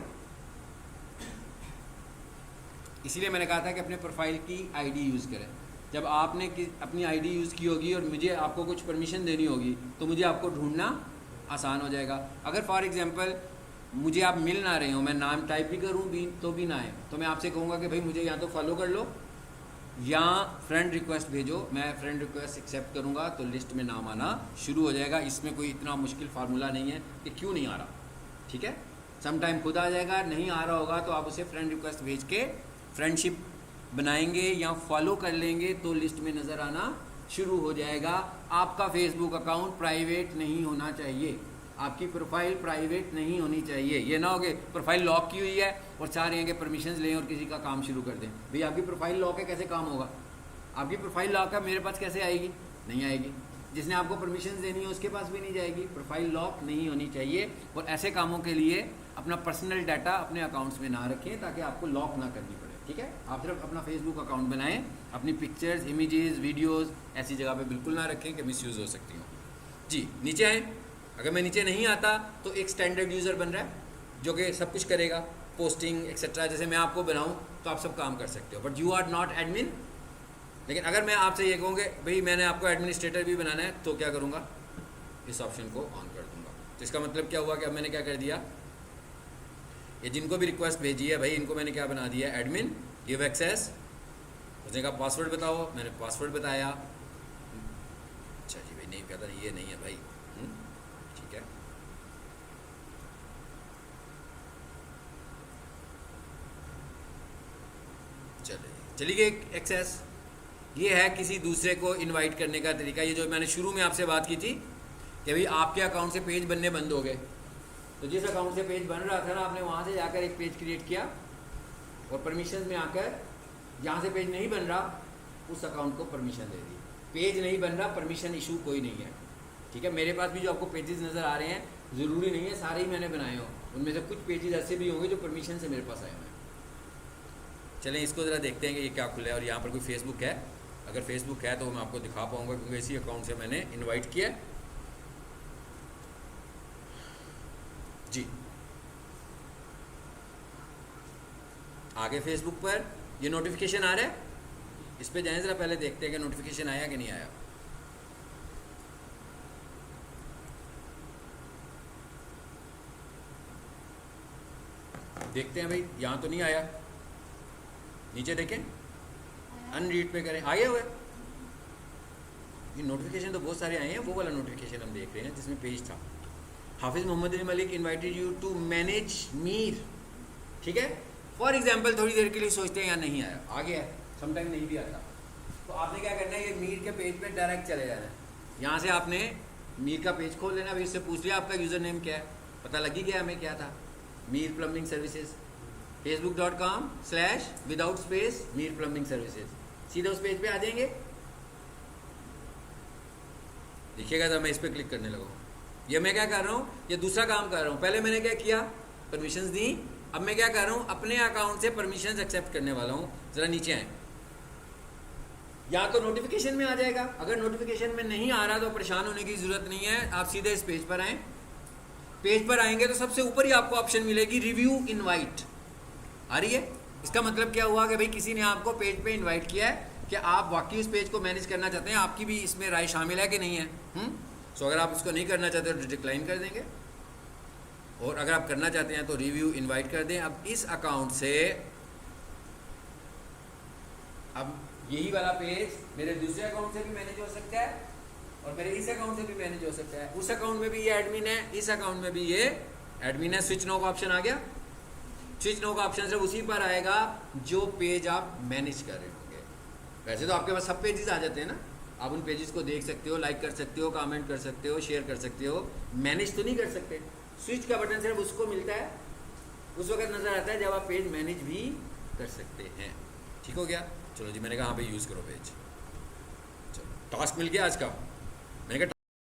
इसीलिए मैंने कहा था कि अपने प्रोफाइल की ID यूज़ करें। जब आपने अपनी ID यूज़ की होगी और मुझे आपको कुछ परमिशन देनी होगी तो मुझे आपको ढूंढना आसान हो जाएगा। अगर फॉर एग्जांपल मुझे आप मिल ना रहे हो, मैं नाम टाइप भी करूँ भी तो भी ना आए, तो मैं आपसे कहूँगा कि भाई मुझे या तो फॉलो कर लो या फ्रेंड रिक्वेस्ट भेजो। मैं फ्रेंड रिक्वेस्ट एक्सेप्ट करूँगा तो लिस्ट में नाम आना शुरू हो जाएगा। इसमें कोई इतना मुश्किल फार्मूला नहीं है कि क्यों नहीं आ रहा। ठीक है, सम टाइम खुद आ जाएगा। नहीं आ रहा होगा तो आप उसे फ्रेंड रिक्वेस्ट भेज के फ्रेंडशिप बनाएंगे या फॉलो कर लेंगे तो लिस्ट में नज़र आना शुरू हो जाएगा। आपका फेसबुक अकाउंट प्राइवेट नहीं होना चाहिए, आपकी प्रोफाइल प्राइवेट नहीं होनी चाहिए। ये ना हो कि प्रोफाइल लॉक की हुई है और सारे हैं कि परमिशंस लें और किसी का काम शुरू कर दें। भाई आपकी प्रोफाइल लॉक है, कैसे काम होगा? आपकी प्रोफाइल लॉक है, मेरे पास कैसे आएगी? नहीं आएगी। जिसने आपको परमिशंस देनी है उसके पास भी नहीं जाएगी। प्रोफाइल लॉक नहीं होनी चाहिए। और ऐसे कामों के लिए अपना पर्सनल डाटा अपने अकाउंट्स में ना रखें ताकि आपको लॉक ना करनी पड़े। ठीक है, आप सिर्फ अपना फेसबुक अकाउंट बनाएं, अपनी पिक्चर्स, इमेजेस, वीडियोस ऐसी जगह पे बिल्कुल ना रखें कि मिसयूज़ हो सकती हो। जी नीचे आए, अगर मैं नीचे नहीं आता तो एक स्टैंडर्ड यूज़र बन रहा है जो कि सब कुछ करेगा, पोस्टिंग एक्सेट्रा, जैसे मैं आपको बनाऊँ तो आप सब काम कर सकते हो, but you are not admin. लेकिन अगर मैं आपसे ये कहूँ कि भाई मैंने आपको एडमिनिस्ट्रेटर भी बनाना है, तो क्या करूँगा, इस ऑप्शन को ऑन कर दूँगा। तो इसका मतलब क्या हुआ कि अब मैंने क्या कर दिया, ये जिनको भी रिक्वेस्ट भेजी है भाई इनको मैंने क्या बना दिया, एडमिन, गिव एक्सेस। उसने कहा पासवर्ड बताओ, मैंने पासवर्ड बताया। अच्छा जी भाई नहीं कहता, ये नहीं है भाई, ठीक है। चलिए एक्सेस, ये है किसी दूसरे को इनवाइट करने का तरीका। ये जो मैंने शुरू में आपसे बात की थी कि भाई आपके अकाउंट से पेज बनने बंद हो गए, तो जिस अकाउंट से पेज बन रहा था ना, आपने वहाँ से जाकर एक पेज क्रिएट किया और परमिशन में आकर जहाँ से पेज नहीं बन रहा उस अकाउंट को परमिशन दे दी। पेज नहीं बन रहा, परमिशन इशू कोई नहीं है, ठीक है। मेरे पास भी जो आपको पेजेस नज़र आ रहे हैं, ज़रूरी नहीं है सारे ही मैंने बनाए हो, उनमें से कुछ पेजेस ऐसे भी होंगे जो परमिशन से मेरे पास आए हुए हैं। चलें इसको ज़रा देखते हैं कि ये क्या खुला है। और यहाँ पर कोई फेसबुक है, अगर फेसबुक है तो मैं आपको दिखा पाऊँगा क्योंकि इसी अकाउंट से मैंने इन्वाइट किया जी। आगे फेसबुक पर ये नोटिफिकेशन आ रहा है, इस पे जाएं ज़रा, पहले देखते हैं कि नोटिफिकेशन आया कि नहीं आया। देखते हैं भाई, यहाँ तो नहीं आया, नीचे देखें, अनरीड पे करें, आए हुए ये नोटिफिकेशन तो बहुत सारे आए हैं। वो वाला नोटिफिकेशन हम देख रहे हैं जिसमें पेज था, Hafiz Mohammad Ali Malik invited you to manage Mir, ठीक है। फॉर एग्जाम्पल थोड़ी देर के लिए सोचते हैं यार नहीं आया, आ गया, समटाइम नहीं भी आता, तो आपने क्या करना है, ये मीर के पेज पे डायरेक्ट चले जाना है। यहाँ से आपने मीर का पेज खोल लेना, भाई इससे पूछ लिया आपका यूज़र नेम क्या है, पता लग ही गया हमें क्या था, Mir plumbing services, facebook.com/without space Mir plumbing services, सीधा उस पेज पे आ जाएंगे। देखिएगा जब मैं इस पर क्लिक करने लगा, ये मैं क्या कर रहा हूँ, ये दूसरा काम कर रहा हूँ। पहले मैंने क्या किया, परमिशंस दी, अब मैं क्या कर रहा हूँ, अपने अकाउंट से परमिशंस एक्सेप्ट करने वाला हूँ। ज़रा नीचे आए, या तो नोटिफिकेशन में आ जाएगा, अगर नोटिफिकेशन में नहीं आ रहा तो परेशान होने की ज़रूरत नहीं है, आप सीधे इस पेज पर आएँ। पेज पर आएंगे तो सबसे ऊपर ही आपको ऑप्शन मिलेगी रिव्यू इनवाइट, आ रही है। इसका मतलब क्या हुआ कि भाई किसी ने आपको पेज पे इनवाइट किया है कि आप वाकई उस पेज को मैनेज करना चाहते हैं, आपकी भी इसमें राय शामिल है कि नहीं है। सो अगर आप इसको नहीं करना चाहते तो डिक्लाइन कर देंगे, और अगर आप करना चाहते हैं तो रिव्यू इनवाइट कर दें। अब इस अकाउंट से, अब यही वाला पेज मेरे दूसरे अकाउंट से भी मैनेज हो सकता है और मेरे इस अकाउंट से भी मैनेज हो सकता है। उस अकाउंट में भी ये एडमिन है, इस अकाउंट में भी ये एडमिन है। स्विच नो का ऑप्शन आ गया, स्विच नो का ऑप्शन सिर्फ उसी पर आएगा जो पेज आप मैनेज कर रहे होंगे। वैसे तो आपके पास सब पेजेस आ जाते हैं ना, आप उन पेजेस को देख सकते हो, लाइक कर सकते हो, कमेंट कर सकते हो, शेयर कर सकते हो, मैनेज तो नहीं कर सकते। स्विच का बटन सिर्फ उसको मिलता है, उस वक्त नज़र आता है जब आप पेज मैनेज भी कर सकते हैं। ठीक हो गया, चलो जी, मैंने कहा हाँ भाई यूज़ करो पेज। चलो टास्क मिल गया आज का, मैंने कहा